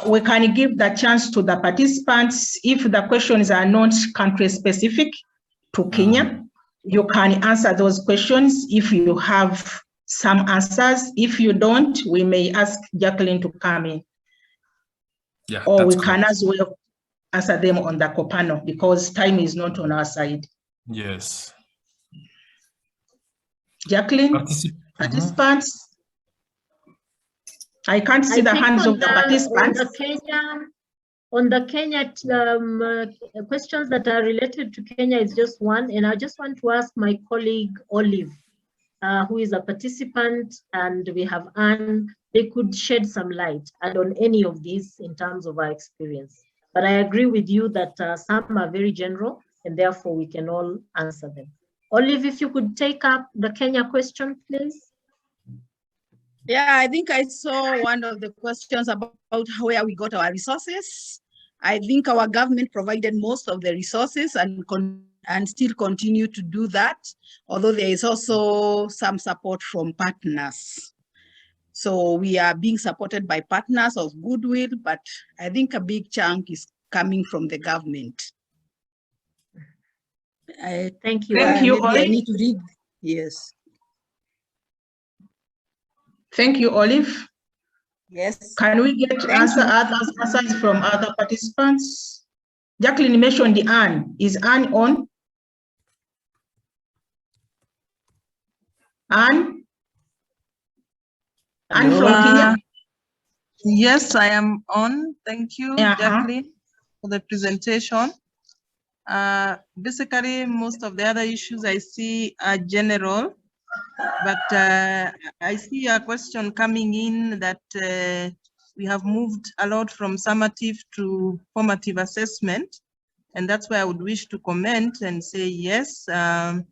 we can give the chance to the participants. If the questions are not country specific to Kenya, you can answer those questions if you have some answers. If you don't, we may ask Jacqueline to come in. Yeah, or we correct. can as well answer them on the Copano because time is not on our side. Yes. Jacqueline, participants? I can't see the hands of the participants. On the Kenya questions that are related to Kenya is just one, and I just want to ask my colleague Olive, who is a participant, and we have Anne, they could shed some light and on any of these in terms of our experience. But I agree with you that some are very general, and therefore we can all answer them. Olive, if you could take up the Kenya question, please. Yeah, I think I saw one of the questions about where we got our resources. I think our government provided most of the resources and still continue to do that, although there is also some support from partners. So we are being supported by partners of goodwill, but I think a big chunk is coming from the government. Thank you. Thank you, Olive. I need to read. Yes. Thank you, Olive. Yes. Can we get answers from other participants? Jacqueline mentioned the Anne. Is Anne on? Anne? Anne from Kenya? Yes, I am on. Thank you, Jacqueline, for the presentation. Basically, most of the other issues I see are general, but I see a question coming in that we have moved a lot from summative to formative assessment, and that's why I would wish to comment and say yes, the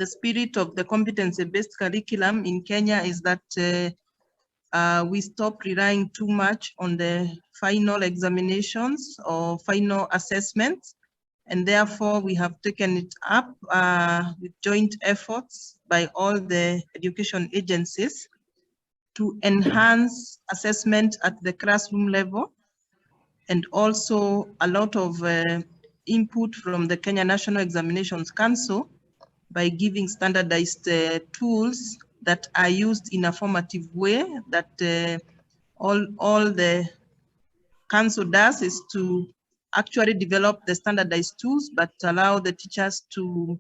spirit of the competency-based curriculum in Kenya is that we stop relying too much on the final examinations or final assessments, and therefore we have taken it up with joint efforts by all the education agencies to enhance assessment at the classroom level, and also a lot of input from the Kenya National Examinations Council by giving standardized tools that are used in a formative way. That all the council does is to actually develop the standardized tools, but allow the teachers to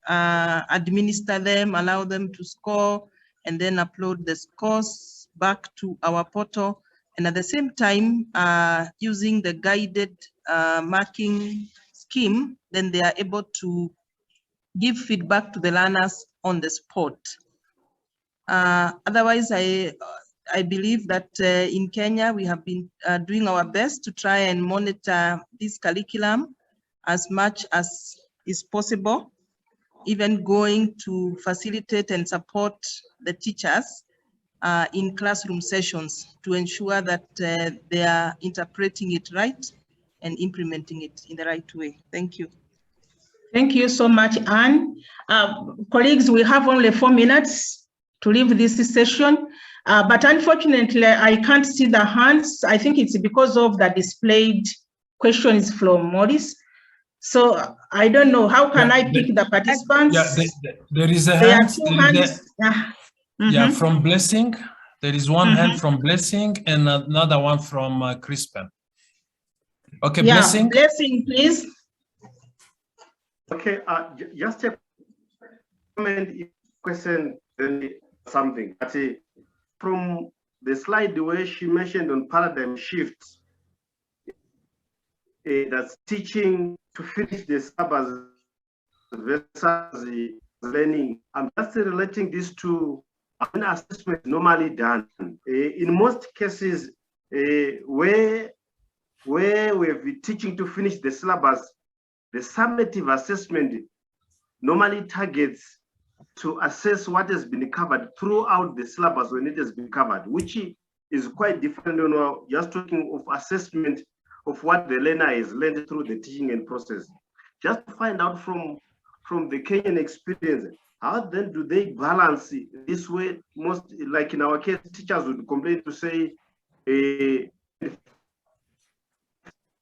administer them, allow them to score, and then upload the scores back to our portal. And at the same time, using the guided marking scheme, then they are able to give feedback to the learners on the spot. Otherwise, I believe that in Kenya, we have been doing our best to try and monitor this curriculum as much as is possible, even going to facilitate and support the teachers in classroom sessions to ensure that they are interpreting it right and implementing it in the right way. Thank you. Thank you so much, Anne. Colleagues, we have only 4 minutes to leave this session, but unfortunately, I can't see the hands. I think it's because of the displayed questions from Maurice. So I don't know, how can I pick the participants? Yeah, there is a hand. Yeah, from Blessing. There is one hand from Blessing and another one from Crispin. Okay, yeah, Blessing. Blessing, please. Okay, just a comment, question, something. From the slide, the way she mentioned on paradigm shifts, that's teaching to finish the syllabus versus the learning. I'm just relating this to an assessment normally done. In most cases, where we're teaching to finish the syllabus, the summative assessment normally targets to assess what has been covered throughout the syllabus when it has been covered, which is quite different. You know, just talking of assessment of what the learner has learned through the teaching and process. Just to find out from the Kenyan experience, how then do they balance this way? Most, like in our case, teachers would complain to say, that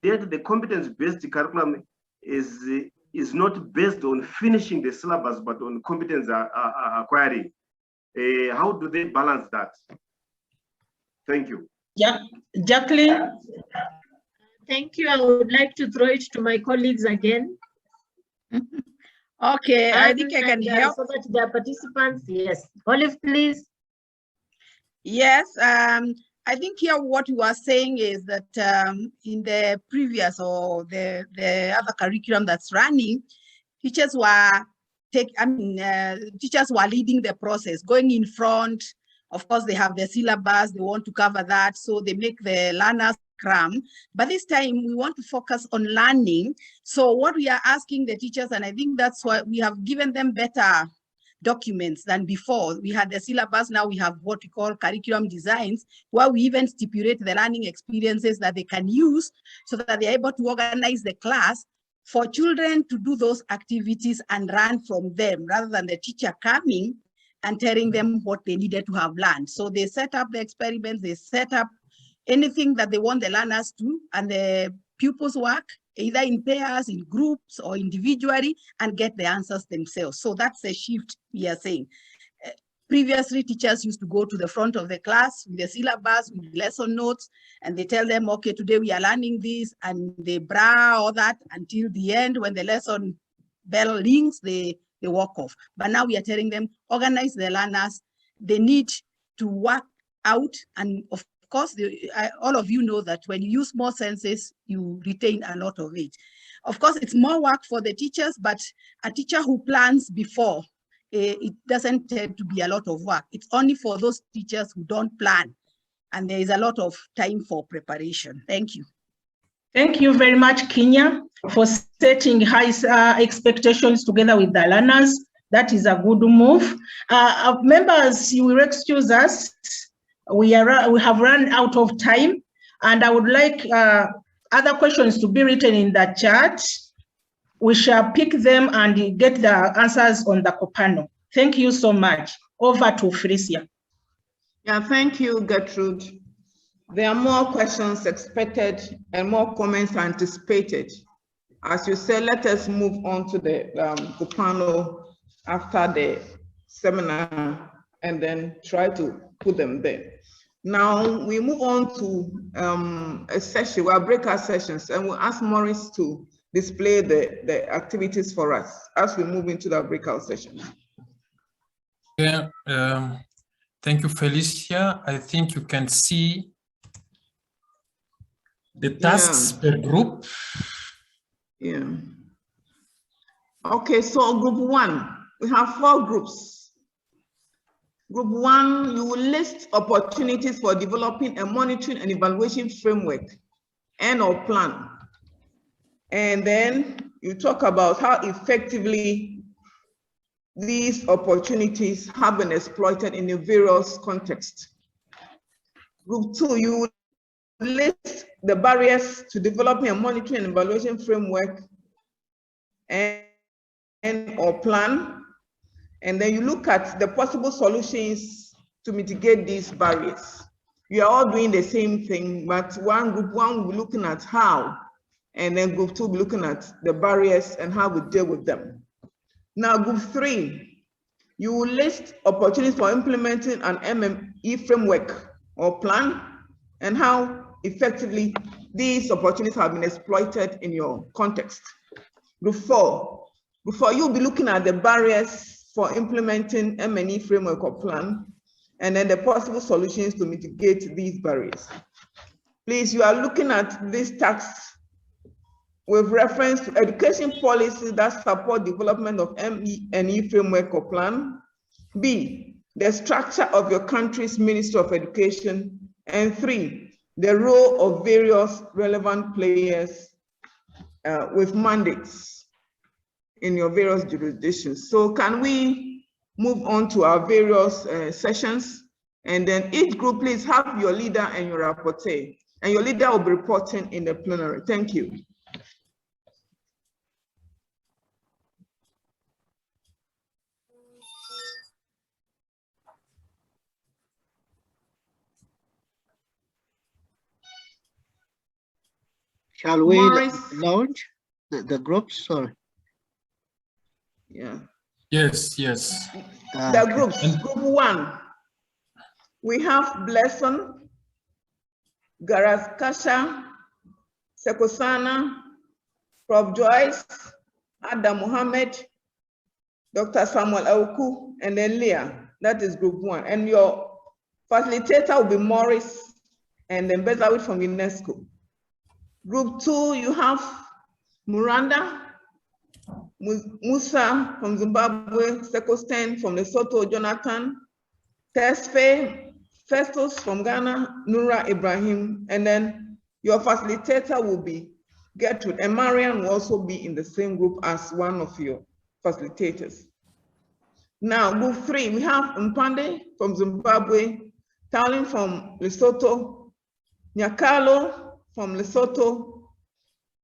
the competence-based curriculum is not based on finishing the syllabus, but on competence acquiring. How do they balance that? Thank you. Yeah, Jacqueline. Thank you. I would like to throw it to my colleagues again. Okay, I think I can help. So that the participants, yes. Olive, please. Yes, I think here what you are saying is that in the previous or the other curriculum that's running, teachers were teachers were leading the process, going in front. Of course, they have the syllabus, they want to cover that, so they make the learners cram. But this time we want to focus on learning. So what we are asking the teachers, and I think that's why we have given them better documents than before. We had the syllabus, now we have what we call curriculum designs, where we even stipulate the learning experiences that they can use so that they're able to organize the class for children to do those activities and learn from them, rather than the teacher coming and telling them what they needed to have learned. So they set up the experiments, they set up anything that they want the learners to, and the pupils work either in pairs, in groups, or individually, and get the answers themselves. So that's a shift we are saying. Previously, teachers used to go to the front of the class with the syllabus, with lesson notes, and they tell them, okay, today we are learning this, and they bra all that until the end. When the lesson bell rings, they walk off. But now we are telling them, organize the learners. They need to work out, and of course, all of you know that when you use more senses, you retain a lot of it. Of course, it's more work for the teachers, but a teacher who plans before, it doesn't tend to be a lot of work. It's only for those teachers who don't plan, and there is a lot of time for preparation. Thank you. Thank you very much, Kenya, for setting high expectations together with the learners. That is a good move. Members, you will excuse us. We have run out of time, and I would like other questions to be written in the chat. We shall pick them and get the answers on the Copano. Thank you so much. Over to Felicia. Yeah, thank you, Gertrude. There are more questions expected and more comments anticipated. As you said, let us move on to the Copano after the seminar and then try to put them there. Now we move on to a session, our breakout sessions, and we'll ask Maurice to display the activities for us as we move into the breakout session. Yeah, thank you, Felicia. I think you can see the tasks per group. Yeah. Okay, so group one, we have 4 groups. Group 1, you will list opportunities for developing a monitoring and evaluation framework and/or plan. And then you talk about how effectively these opportunities have been exploited in the various contexts. Group 2, you will list the barriers to developing a monitoring and evaluation framework and/or plan. And then you look at the possible solutions to mitigate these barriers. We are all doing the same thing, but group one will be looking at how, and then group 2 will be looking at the barriers and how we deal with them. Now, group 3, you will list opportunities for implementing an MME framework or plan and how effectively these opportunities have been exploited in your context. Group 4, you'll be looking at the barriers for implementing M&E framework or plan, and then the possible solutions to mitigate these barriers. Please, you are looking at these tasks with reference to education policies that support development of ME&E framework or plan. B, the structure of your country's Ministry of Education. And 3, the role of various relevant players with mandates in your various jurisdictions. So can we move on to our various sessions? And then each group, please have your leader and your rapporteur. And your leader will be reporting in the plenary. Thank you. Shall we Morris. launch the groups? Or? Yeah. Yes, yes. The groups. Group 1, we have Blesson, Garaskasha, Sekosana, Prof. Joyce, Adam Mohammed, Dr. Samuel Auku, and then Leah. That is group 1. And your facilitator will be Morris and then Bezawit from UNESCO. Group 2, you have Muranda, Musa from Zimbabwe, Sekosten from Lesotho, Jonathan, Tesfaye, Festus from Ghana, Nura Ibrahim, and then your facilitator will be Gertrude, and Marian will also be in the same group as one of your facilitators. Now, group 3, we have Mpande from Zimbabwe, Talin from Lesotho, Nyakalo from Lesotho,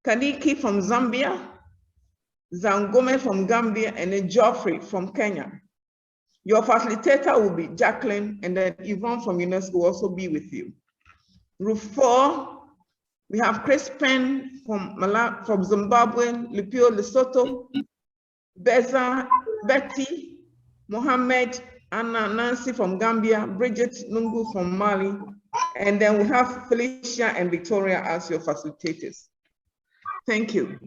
Kaniki from Zambia, Zangome from Gambia, and then Geoffrey from Kenya. Your facilitator will be Jacqueline, and then Yvonne from UNESCO will also be with you. Group 4, we have Chris Penn from Zimbabwe, Lupio Lesotho, Beza, Betty, Mohammed, Anna, Nancy from Gambia, Bridget Nungu from Mali, and then we have Felicia and Victoria as your facilitators. Thank you.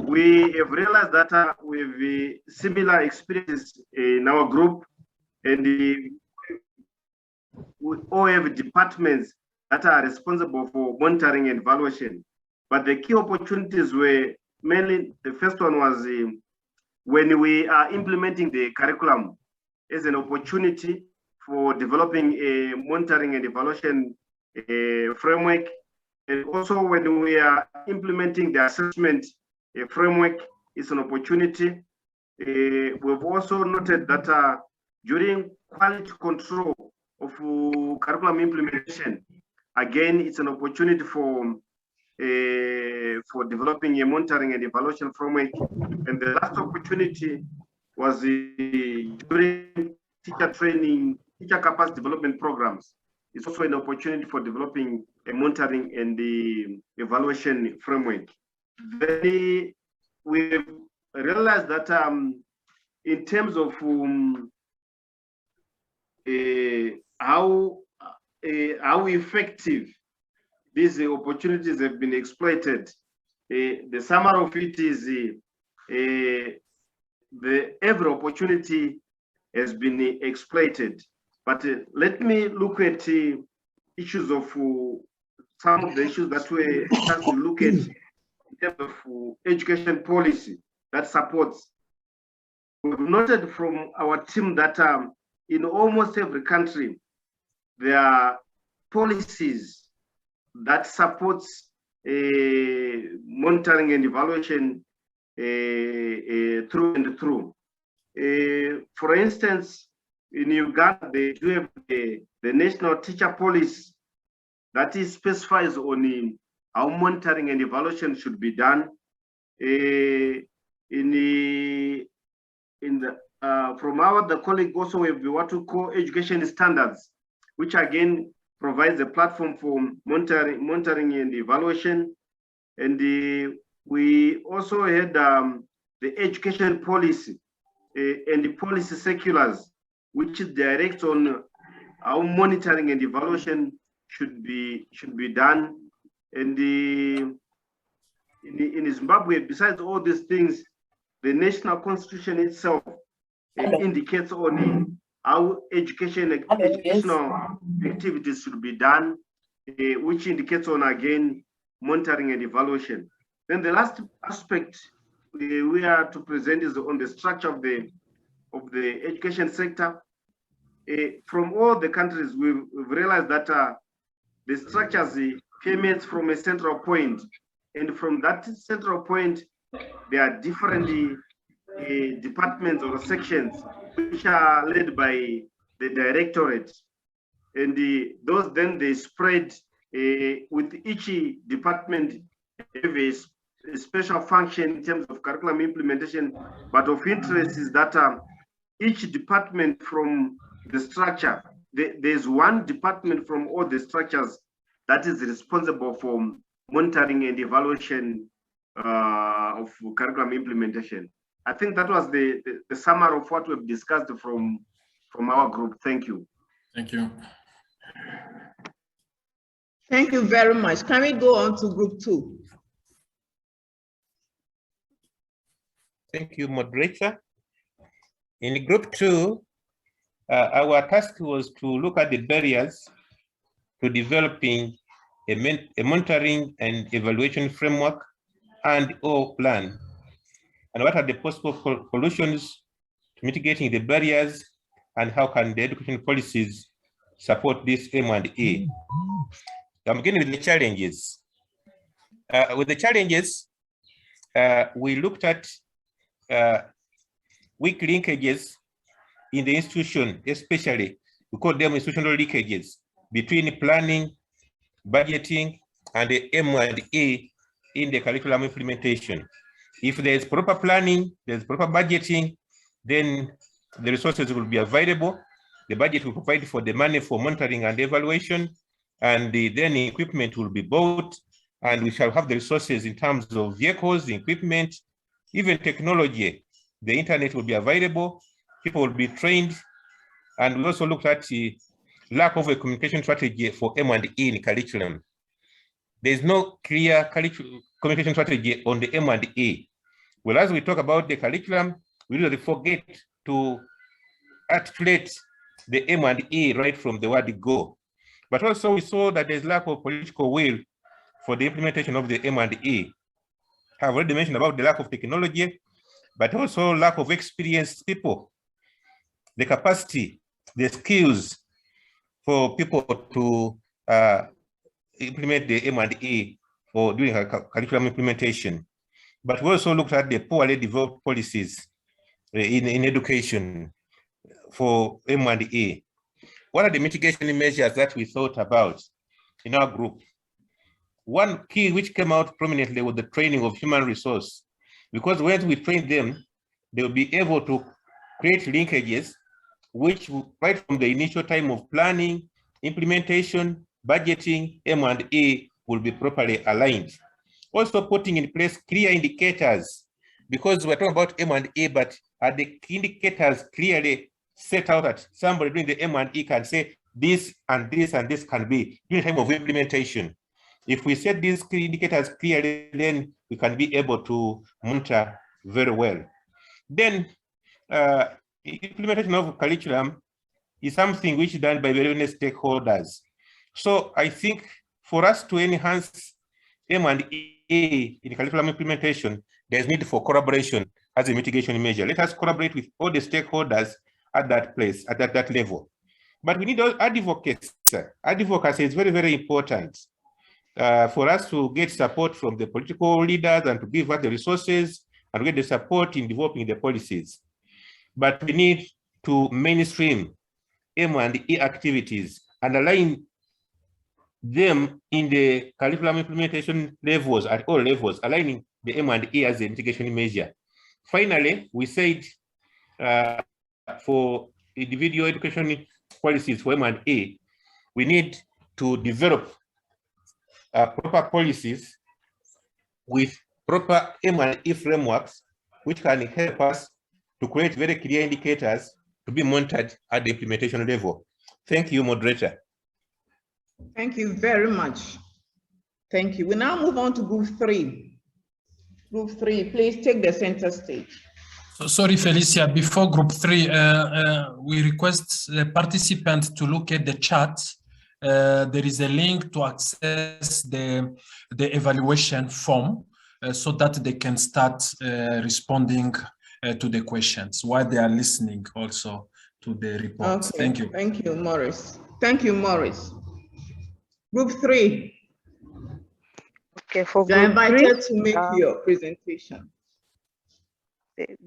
We have realized that we have similar experiences in our group, and we all have departments that are responsible for monitoring and evaluation. But the key opportunities were mainly, the first one was when we are implementing the curriculum as an opportunity for developing a monitoring and evaluation framework. And also when we are implementing the assessment framework, is an opportunity. We've also noted that during quality control of curriculum implementation, again, it's an opportunity for developing a monitoring and evaluation framework. And the last opportunity was during teacher training, teacher capacity development programs. It's also an opportunity for developing a monitoring and the evaluation framework. Then we've realized that in terms of how effective these opportunities have been exploited, the summary of it is every opportunity has been exploited. But let me look at issues of some of the issues that we have to look at in terms of education policy that supports. We've noted from our team that in almost every country, there are policies that supports monitoring and evaluation through and through. For instance, in Uganda, they do have the national teacher policy that is specifies on how monitoring and evaluation should be done. From the colleague also we have what we call education standards, which again provides a platform for monitoring and evaluation. And we also had the education policy and the policy circulars, which is direct on how monitoring and evaluation should be done. And in Zimbabwe, besides all these things, the national constitution itself indicates on how educational activities should be done, which indicates on, again, monitoring and evaluation. Then the last aspect we are to present is on the structure of the education sector. From all the countries, we've realized that the structures permeates from a central point, and from that central point, there are different departments or sections which are led by the directorate, and those then they spread with each department have a special function in terms of curriculum implementation. But of interest is that each department from the structure, there's one department from all the structures that is responsible for monitoring and evaluation of curriculum implementation. I think that was the summary of what we've discussed from our group. Thank you. Thank you. Thank you very much. Can we go on to group 2? Thank you, moderator. In group 2, our task was to look at the barriers to developing a monitoring and evaluation framework and/or plan, and what are the possible solutions to mitigating the barriers, and how can the education policies support this M&E. I'm beginning with the challenges. With the challenges, we looked at weak linkages in the institution, especially, we call them institutional leakages between planning, budgeting, and the M&E in the curriculum implementation. If there's proper planning, there's proper budgeting, then the resources will be available. The budget will provide for the money for monitoring and evaluation, and then equipment will be bought, and we shall have the resources in terms of vehicles, equipment, even technology. The internet will be available, people will be trained, and we also looked at the lack of a communication strategy for M&E in curriculum. There's no clear communication strategy on the M&E. Well, as we talk about the curriculum, we really forget to articulate the M&E right from the word go. But also we saw that there's lack of political will for the implementation of the M&E. I've already mentioned about the lack of technology, but also lack of experienced people, the capacity, the skills for people to implement the M&E or doing a curriculum implementation. But we also looked at the poorly developed policies in education for M&E. What are the mitigation measures that we thought about in our group? One key which came out prominently was the training of human resource, because when we train them, they will be able to create linkages which right from the initial time of planning, implementation, budgeting, M&E will be properly aligned. Also putting in place clear indicators, because we're talking about M&E, but are the indicators clearly set out that somebody doing the M&E can say this and this and this can be during the time of implementation. If we set these indicators clearly, then we can be able to monitor very well. Then implementation of curriculum is something which is done by various stakeholders. So I think for us to enhance M&E in curriculum implementation, there's need for collaboration as a mitigation measure. Let us collaborate with all the stakeholders at that place, at that level. But we need advocacy. Advocacy is very, very important for us to get support from the political leaders and to give us the resources and get the support in developing the policies. But we need to mainstream M&E activities and align them in the curriculum implementation levels at all levels, aligning the M&E as a mitigation measure. Finally, we said for individual education policies for M&E, we need to develop proper policies with proper M&E frameworks, which can help us to create very clear indicators to be monitored at the implementation level. Thank you, moderator. Thank you very much. Thank you. We now move on to group 3. Group 3, please take the center stage. So, sorry, Felicia, before group 3, we request the participant to look at the chat. There is a link to access the evaluation form so that they can start responding to the questions while they are listening also to the reports. Okay. Thank you. Thank you, Morris. Thank you, Morris. Group 3. Okay, for You're group 3. invited to make your presentation.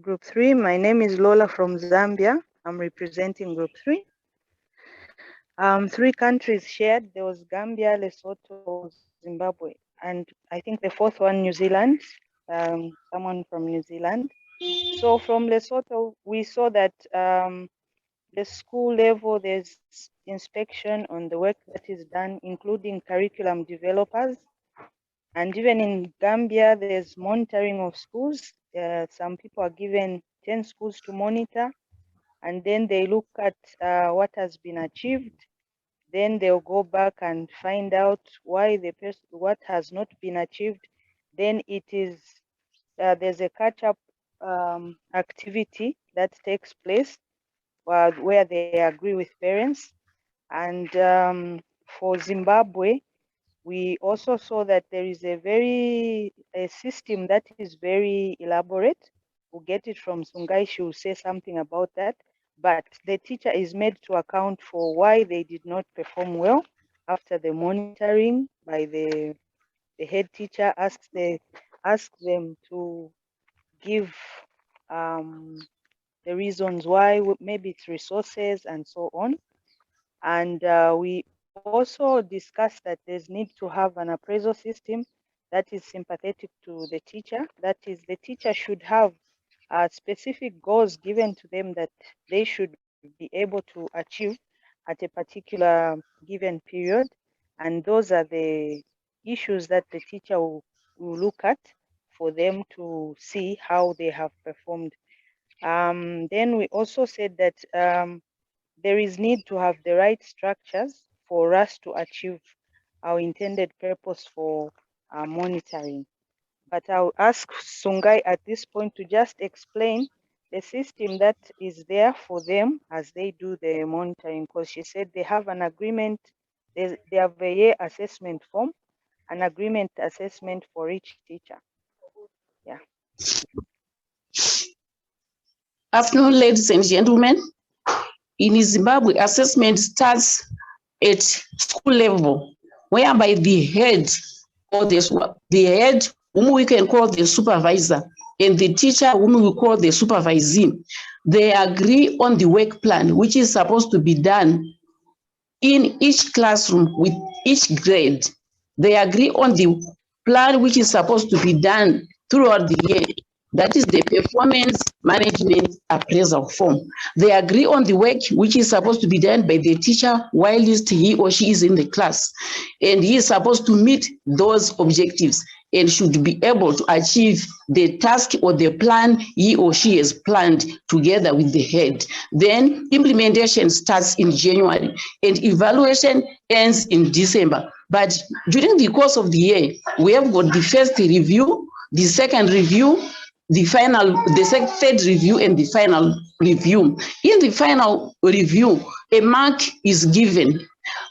Group 3, my name is Lola from Zambia. I'm representing group 3. 3 countries shared. There was Gambia, Lesotho, Zimbabwe, and I think the 4th one, New Zealand. Someone from New Zealand. So from Lesotho, we saw that the school level, there's inspection on the work that is done, including curriculum developers. And even in Gambia, there's monitoring of schools. Some people are given 10 schools to monitor, and then they look at what has been achieved. Then they'll go back and find out why what has not been achieved. Then it is there's a catch-up activity that takes place where they agree with parents. And for Zimbabwe, we also saw that there is a system that is very elaborate. We'll get it from Sungai. She will say something about that. But the teacher is made to account for why they did not perform well after the monitoring by the head teacher asks them to give the reasons why, maybe it's resources and so on. And we also discussed that there's need to have an appraisal system that is sympathetic to the teacher. That is, the teacher should have specific goals given to them that they should be able to achieve at a particular given period. And those are the issues that the teacher will look at for them to see how they have performed. Then we also said that there is need to have the right structures for us to achieve our intended purpose for monitoring. But I'll ask Sungai at this point to just explain the system that is there for them as they do the monitoring, because she said they have an agreement, they have a year assessment form, an agreement assessment for each teacher. Yeah. Afternoon, ladies and gentlemen. In Zimbabwe, assessment starts at school level, whereby the head or the head, whom we can call the supervisor, and the teacher, whom we call the supervisee, they agree on the work plan, which is supposed to be done in each classroom with each grade. They agree on the plan which is supposed to be done throughout the year. That is the performance management appraisal form. They agree on the work which is supposed to be done by the teacher while he or she is in the class. And he is supposed to meet those objectives and should be able to achieve the task or the plan he or she has planned together with the head. Then implementation starts in January and evaluation ends in December. But during the course of the year, we have got the first review, the second review, the third review, and the final review. In the final review, a mark is given.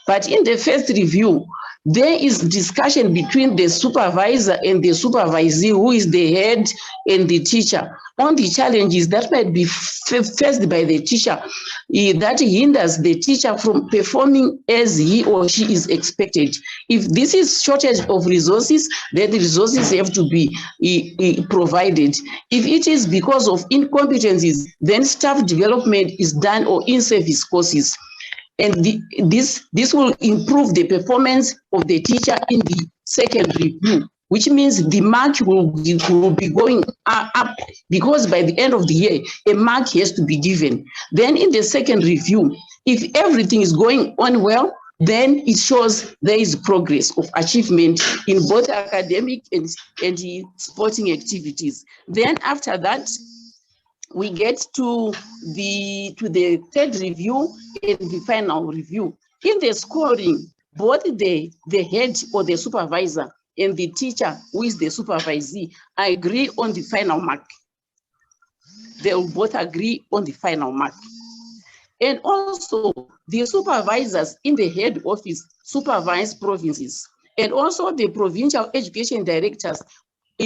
But in the first review, there is discussion between the supervisor and the supervisee, who is the head and the teacher, on the challenges that might be faced by the teacher that hinders the teacher from performing as he or she is expected. If this is shortage of resources, then the resources have to be provided. If it is because of incompetencies, then staff development is done or in-service courses. And this will improve the performance of the teacher in the second review, which means the mark will be going up, because by the end of the year, a mark has to be given. Then in the second review, if everything is going on well, then it shows there is progress of achievement in both academic and sporting activities. Then after that, we get to the third review and the final review. In the scoring, both the head or the supervisor and the teacher, who is the supervisee, agree on the final mark. They will both agree on the final mark. And also the supervisors in the head office supervise provinces, and also the provincial education directors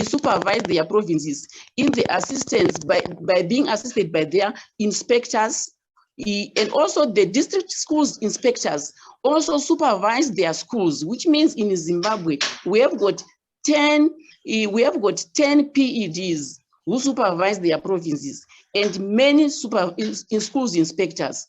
supervise their provinces in the assistance by being assisted by their inspectors, and also the district schools inspectors also supervise their schools, which means in Zimbabwe we have got 10 PEDs who supervise their provinces, and many schools inspectors.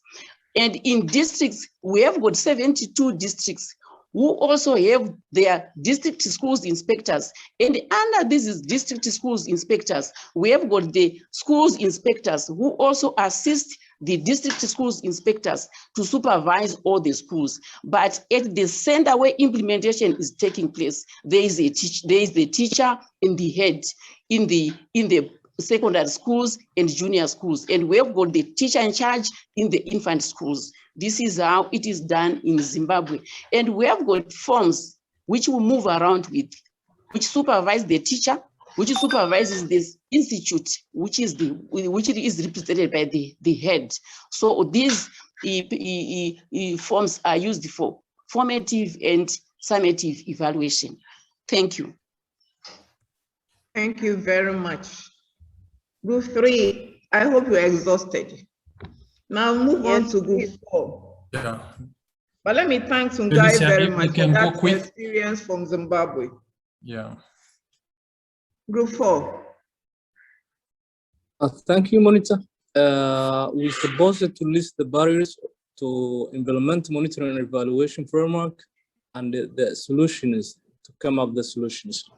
And in districts, we have got 72 districts who also have their district schools inspectors. And under these district schools inspectors, we have got the schools inspectors who also assist the district schools inspectors to supervise all the schools. But at the center where implementation is taking place, there is the teacher in the head in the secondary schools and junior schools, and we have got the teacher in charge in the infant schools. This is how it is done in Zimbabwe. And we have got forms which we move around with, which supervise the teacher, which supervises this institute, which is represented by the head. So these forms are used for formative and summative evaluation. Thank you. Thank you very much. Group 3, I hope you're exhausted. Now move on to group 4. Yeah. But let me thank Sungai Felicia, very you much can for go that quick. experience from Zimbabwe. Yeah. Group 4. Thank you, Monitor. We supposed to list the barriers to implement monitoring and evaluation framework and the solutions, to come up with the solutions.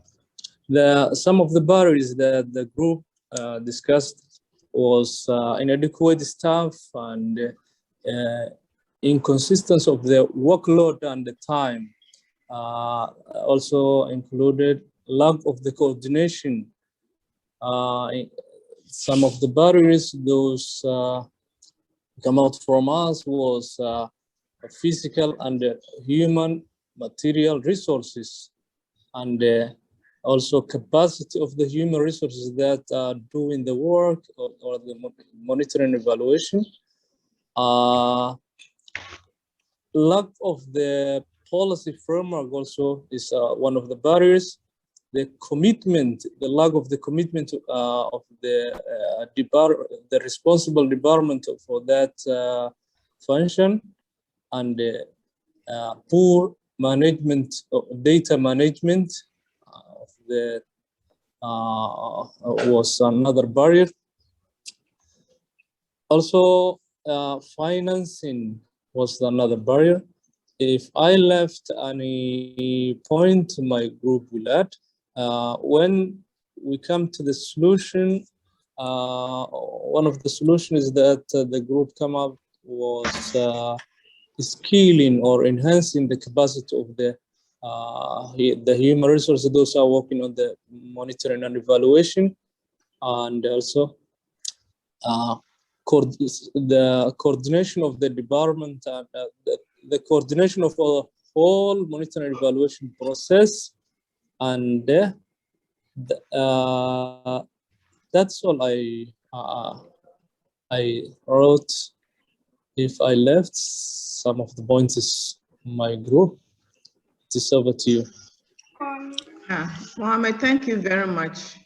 Some of the barriers that the group discussed was inadequate staff and inconsistency of the workload and the time. Also included lack of the coordination. Some of the barriers those come out from us was physical and human material resources, and also capacity of the human resources that are doing the work or the monitoring evaluation. Lack of the policy framework also is one of the barriers. The commitment, the lack of the commitment of the responsible department for that function, and poor management of data management of the was another barrier. Also, financing was another barrier. If I left any point, my group will add. When we come to the solution, one of the solutions that the group come up was scaling or enhancing the capacity of the human resources, those are working on the monitoring and evaluation, and also the coordination of the department and the coordination of a whole monitoring and evaluation process. And that's all I wrote. If I left some of the points in my group, it is over to you. Mohammed, thank you very much.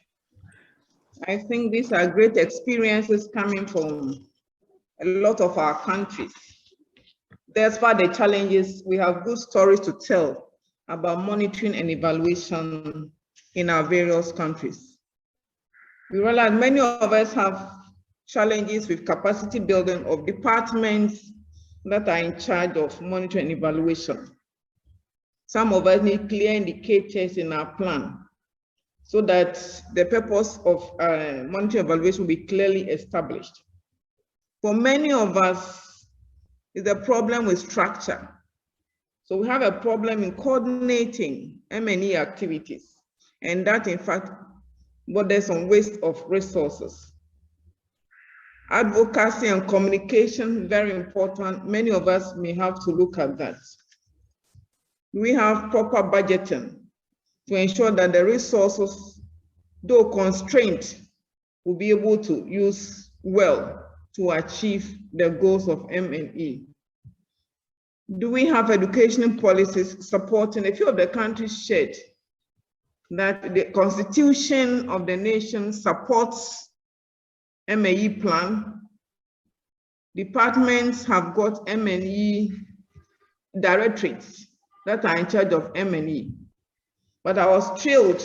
I think these are great experiences coming from a lot of our countries. Despite the challenges, we have good stories to tell about monitoring and evaluation in our various countries. We realize many of us have challenges with capacity building of departments that are in charge of monitoring and evaluation. Some of us need clear indicators in our plan so that the purpose of monitoring evaluation will be clearly established. For many of us, it's a problem with structure. So we have a problem in coordinating M&E activities, and that in fact borders on waste of resources. Advocacy and communication, very important. Many of us may have to look at that. we have proper budgeting to ensure that the resources, though constrained, will be able to use well to achieve the goals of M&E? Do we have educational policies supporting? A few of the countries shared that the constitution of the nation supports M&E plan. Departments have got M&E directorates that are in charge of M&E. But I was thrilled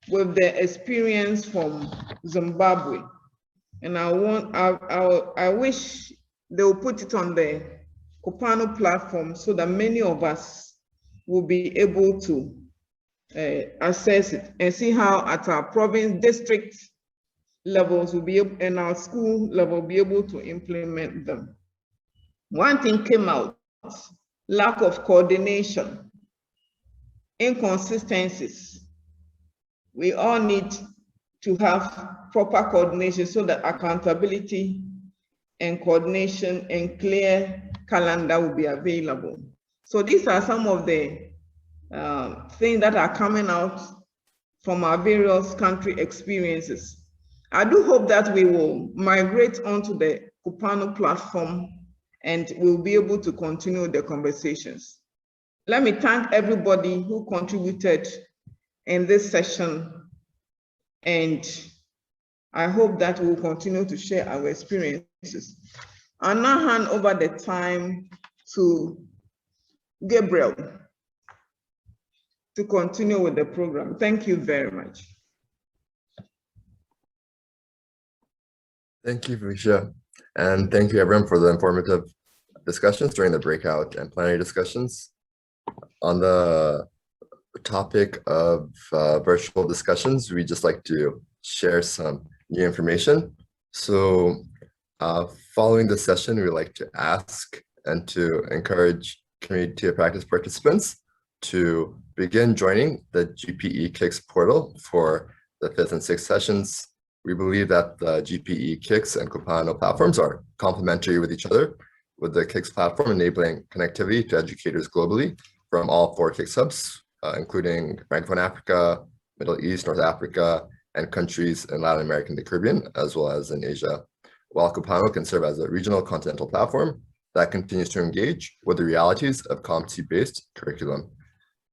with the experience from Zimbabwe. And I wish they will put it on the Copano platform so that many of us will be able to assess it and see how at our province, district levels will be able, and our school level will be able to implement them. One thing came out: lack of coordination, inconsistencies. We all need to have proper coordination so that accountability and coordination and clear calendar will be available. So these are some of the things that are coming out from our various country experiences. I do hope that we will migrate onto the Copano platform and we'll be able to continue the conversations. Let me thank everybody who contributed in this session, and I hope that we'll continue to share our experiences. I'll now hand over the time to Gabriel to continue with the program. Thank you very much. Thank you, Felicia. And thank you everyone for the informative discussions during the breakout and plenary discussions. On the topic of virtual discussions, we just like to share some new information. So following the session, we like to ask and to encourage community of practice participants to begin joining the GPE KICS portal for the 5th and 6th sessions. We believe that the GPE KICS and Copano platforms are complementary with each other, with the KICS platform enabling connectivity to educators globally from all 4 KICS hubs, including Francophone Africa, Middle East, North Africa, and countries in Latin America and the Caribbean, as well as in Asia. While Copano can serve as a regional continental platform that continues to engage with the realities of competency-based curriculum.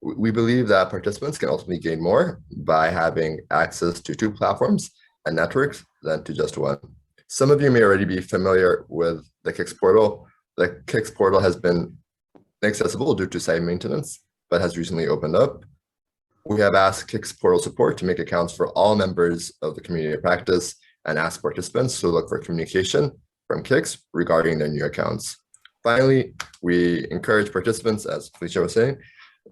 We believe that participants can ultimately gain more by having access to 2 platforms and networks than to just one. Some of you may already be familiar with the KICS portal. The KICS portal has been inaccessible due to site maintenance, but has recently opened up. We have asked KICS portal support to make accounts for all members of the community of practice and ask participants to look for communication from KICS regarding their new accounts. Finally, we encourage participants, as Felicia was saying,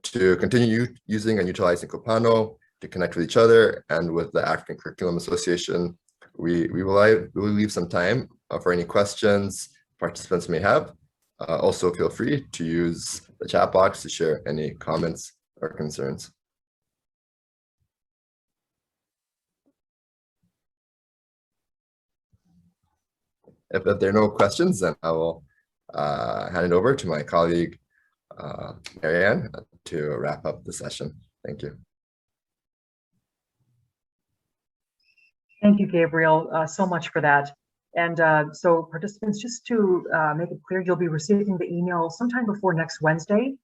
to continue using and utilizing Copano to connect with each other and with the African Curriculum Association. We will leave some time for any questions participants may have. Also feel free to use the chat box to share any comments or concerns. If there are no questions, then I will hand it over to my colleague, Marianne, to wrap up the session. Thank you. Thank you, Gabriel, so much for that. And so participants, just to make it clear, you'll be receiving the email sometime before next Wednesday.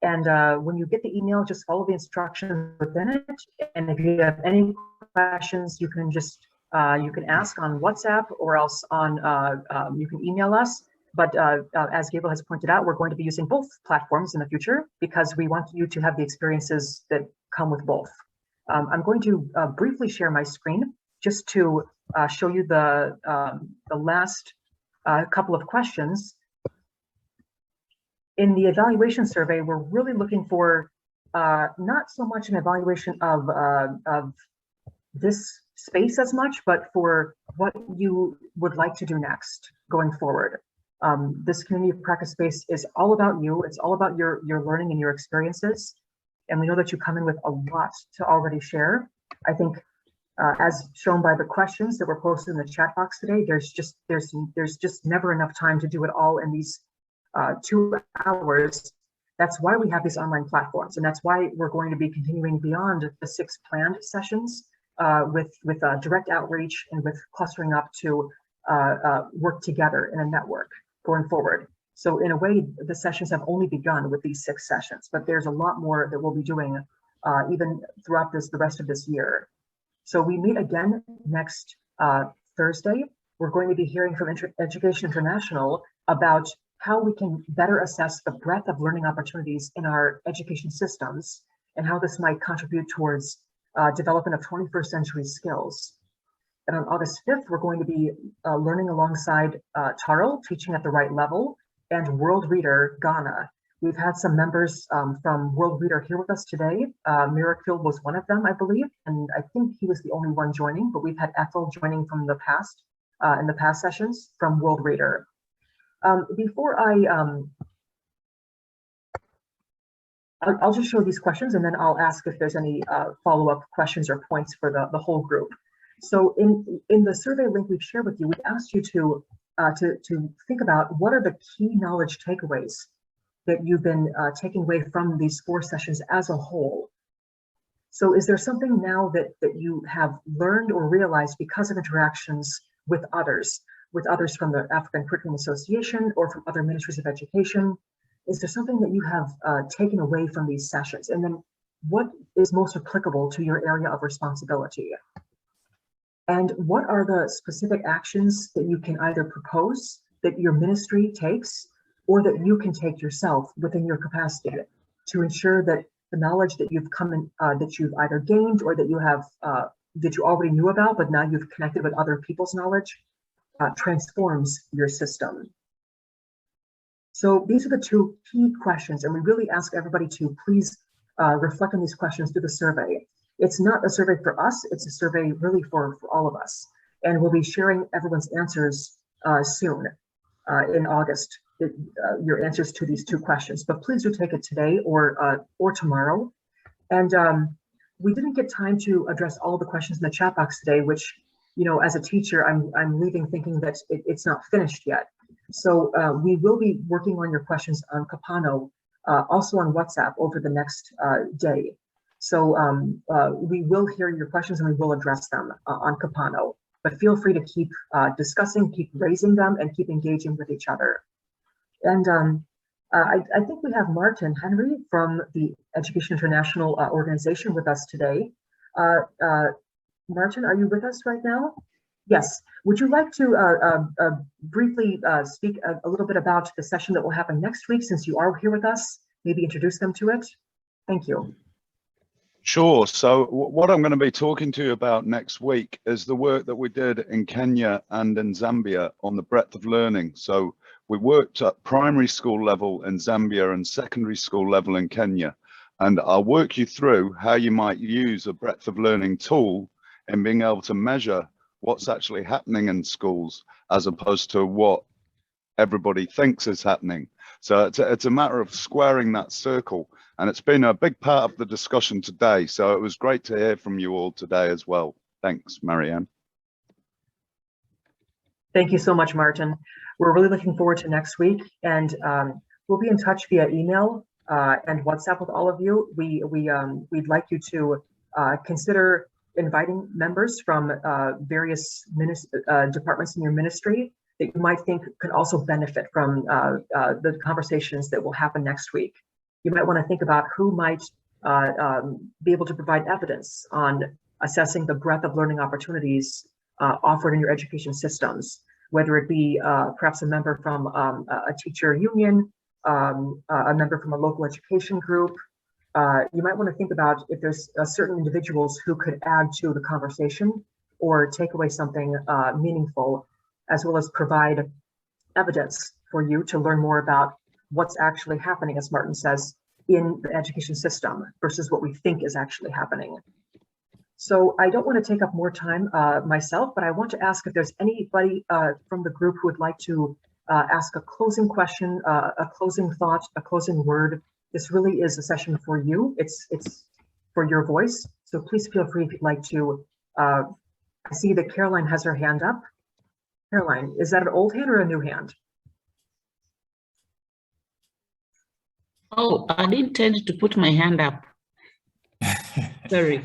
And when you get the email, just follow the instructions within it. And if you have any questions, you can just you can ask on WhatsApp, or else on you can email us. But as Gabriel has pointed out, we're going to be using both platforms in the future because we want you to have the experiences that come with both. I'm going to briefly share my screen just to show you the last couple of questions. In the evaluation survey, we're really looking for not so much an evaluation of this space as much, but for what you would like to do next going forward. This community of practice space is all about you. It's all about your learning and your experiences. And we know that you come in with a lot to already share. I think as shown by the questions that were posted in the chat box today, there's just never enough time to do it all in these 2 hours. That's why we have these online platforms, and that's why we're going to be continuing beyond the 6 planned sessions with direct outreach and with clustering up to work together in a network going forward. So in a way, the sessions have only begun with these 6 sessions, but there's a lot more that we'll be doing even throughout the rest of this year. So we meet again next Thursday. We're going to be hearing from Education International about how we can better assess the breadth of learning opportunities in our education systems and how this might contribute towards development of 21st century skills. And on August 5th, we're going to be learning alongside Taro, Teaching at the Right Level, and World Reader, Ghana. We've had some members from World Reader here with us today. Miracle was one of them, I believe, and I think he was the only one joining, but we've had Ethel joining from the past, in the past sessions from World Reader. Before I'll just show these questions and then I'll ask if there's any follow-up questions or points for the whole group. So in the survey link we've shared with you, we asked you to think about what are the key knowledge takeaways that you've been taking away from these 4 sessions as a whole. So is there something now that you have learned or realized because of interactions with others from the African Curriculum Association or from other ministries of education? Is there something that you have taken away from these sessions? And then what is most applicable to your area of responsibility? And what are the specific actions that you can either propose that your ministry takes or that you can take yourself within your capacity to ensure that the knowledge that you've that you've either gained or that you have that you already knew about, but now you've connected with other people's knowledge, transforms your system? So these are the 2 key questions, and we really ask everybody to please reflect on these questions through the survey. It's not a survey for us, it's a survey really for all of us. And we'll be sharing everyone's answers soon in August, your answers to these 2 questions. But please do take it today or tomorrow. And we didn't get time to address all of the questions in the chat box today, which, you know, as a teacher, I'm leaving thinking that it's not finished yet. So we will be working on your questions on Kapano, also on WhatsApp over the next day. So we will hear your questions and we will address them on Kapano, but feel free to keep discussing, keep raising them, and keep engaging with each other. And I think we have Martin Henry from the Education International organization with us today. Martin, are you with us right now? Yes. Would you like to briefly speak a little bit about the session that will happen next week, since you are here with us? Maybe introduce them to it. Thank you. Sure. So what I'm going to be talking to you about next week is the work that we did in Kenya and in Zambia on the breadth of learning. So we worked at primary school level in Zambia and secondary school level in Kenya. And I'll work you through how you might use a breadth of learning tool in being able to measure what's actually happening in schools as opposed to what everybody thinks is happening. So it's a matter of squaring that circle. And it's been a big part of the discussion today. So it was great to hear from you all today as well. Thanks, Marianne. Thank you so much, Martin. We're really looking forward to next week, and we'll be in touch via email and WhatsApp with all of you. We'd like you to consider inviting members from various departments in your ministry that you might think could also benefit from the conversations that will happen next week. You might want to think about who might be able to provide evidence on assessing the breadth of learning opportunities offered in your education systems, whether it be perhaps a member from a teacher union, a member from a local education group. You might want to think about if there's certain individuals who could add to the conversation or take away something meaningful, as well as provide evidence for you to learn more about what's actually happening, as Martin says, in the education system versus what we think is actually happening. So I don't want to take up more time myself, but I want to ask if there's anybody from the group who would like to ask a closing question, a closing thought, a closing word. This really is a session for you. It's for your voice. So please feel free if you'd like to. I see that Caroline has her hand up. Caroline, is that an old hand or a new hand? Oh, I didn't intend to put my hand up. Sorry.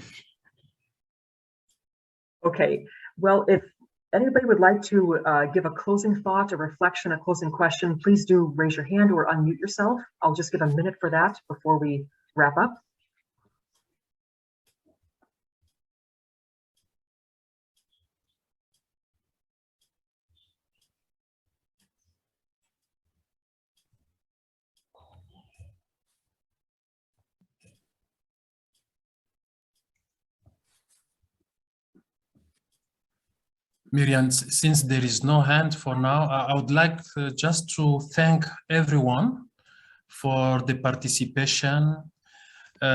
Okay, well, if anybody would like to give a closing thought, a reflection, a closing question, please do raise your hand or unmute yourself. I'll just give a minute for that before we wrap up. Miriam, since there is no hand for now, I would like just to thank everyone for the participation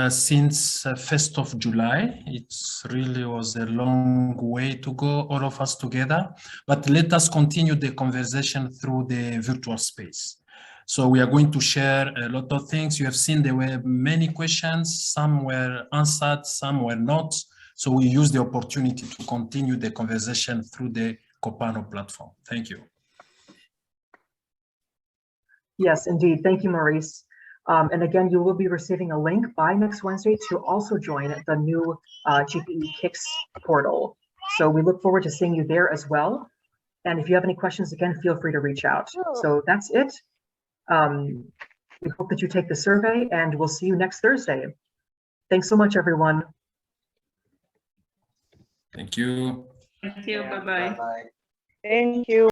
since 1st of July. It really was a long way to go, all of us together, but let us continue the conversation through the virtual space. So we are going to share a lot of things. You have seen there were many questions, some were answered, some were not. So we use the opportunity to continue the conversation through the Copano platform. Thank you. Yes, indeed. Thank you, Maurice. And again, you will be receiving a link by next Wednesday to also join the new GPE Kicks portal. So we look forward to seeing you there as well. And if you have any questions, again, feel free to reach out. So that's it. We hope that you take the survey and we'll see you next Thursday. Thanks so much, everyone. Thank you. Thank you. Bye-bye. Bye-bye. Thank you.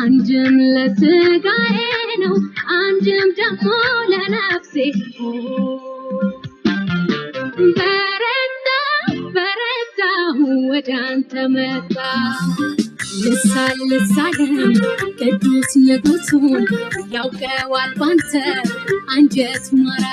አንጅም ለስጋዬ ነው አንጅም ደግሞ ለነፍሴ በረታሁ ወደ አንተ መጣ ልሳለም ቅዱስ ንጉሡን ያውቀዋል ባንተ አንጀት ማራ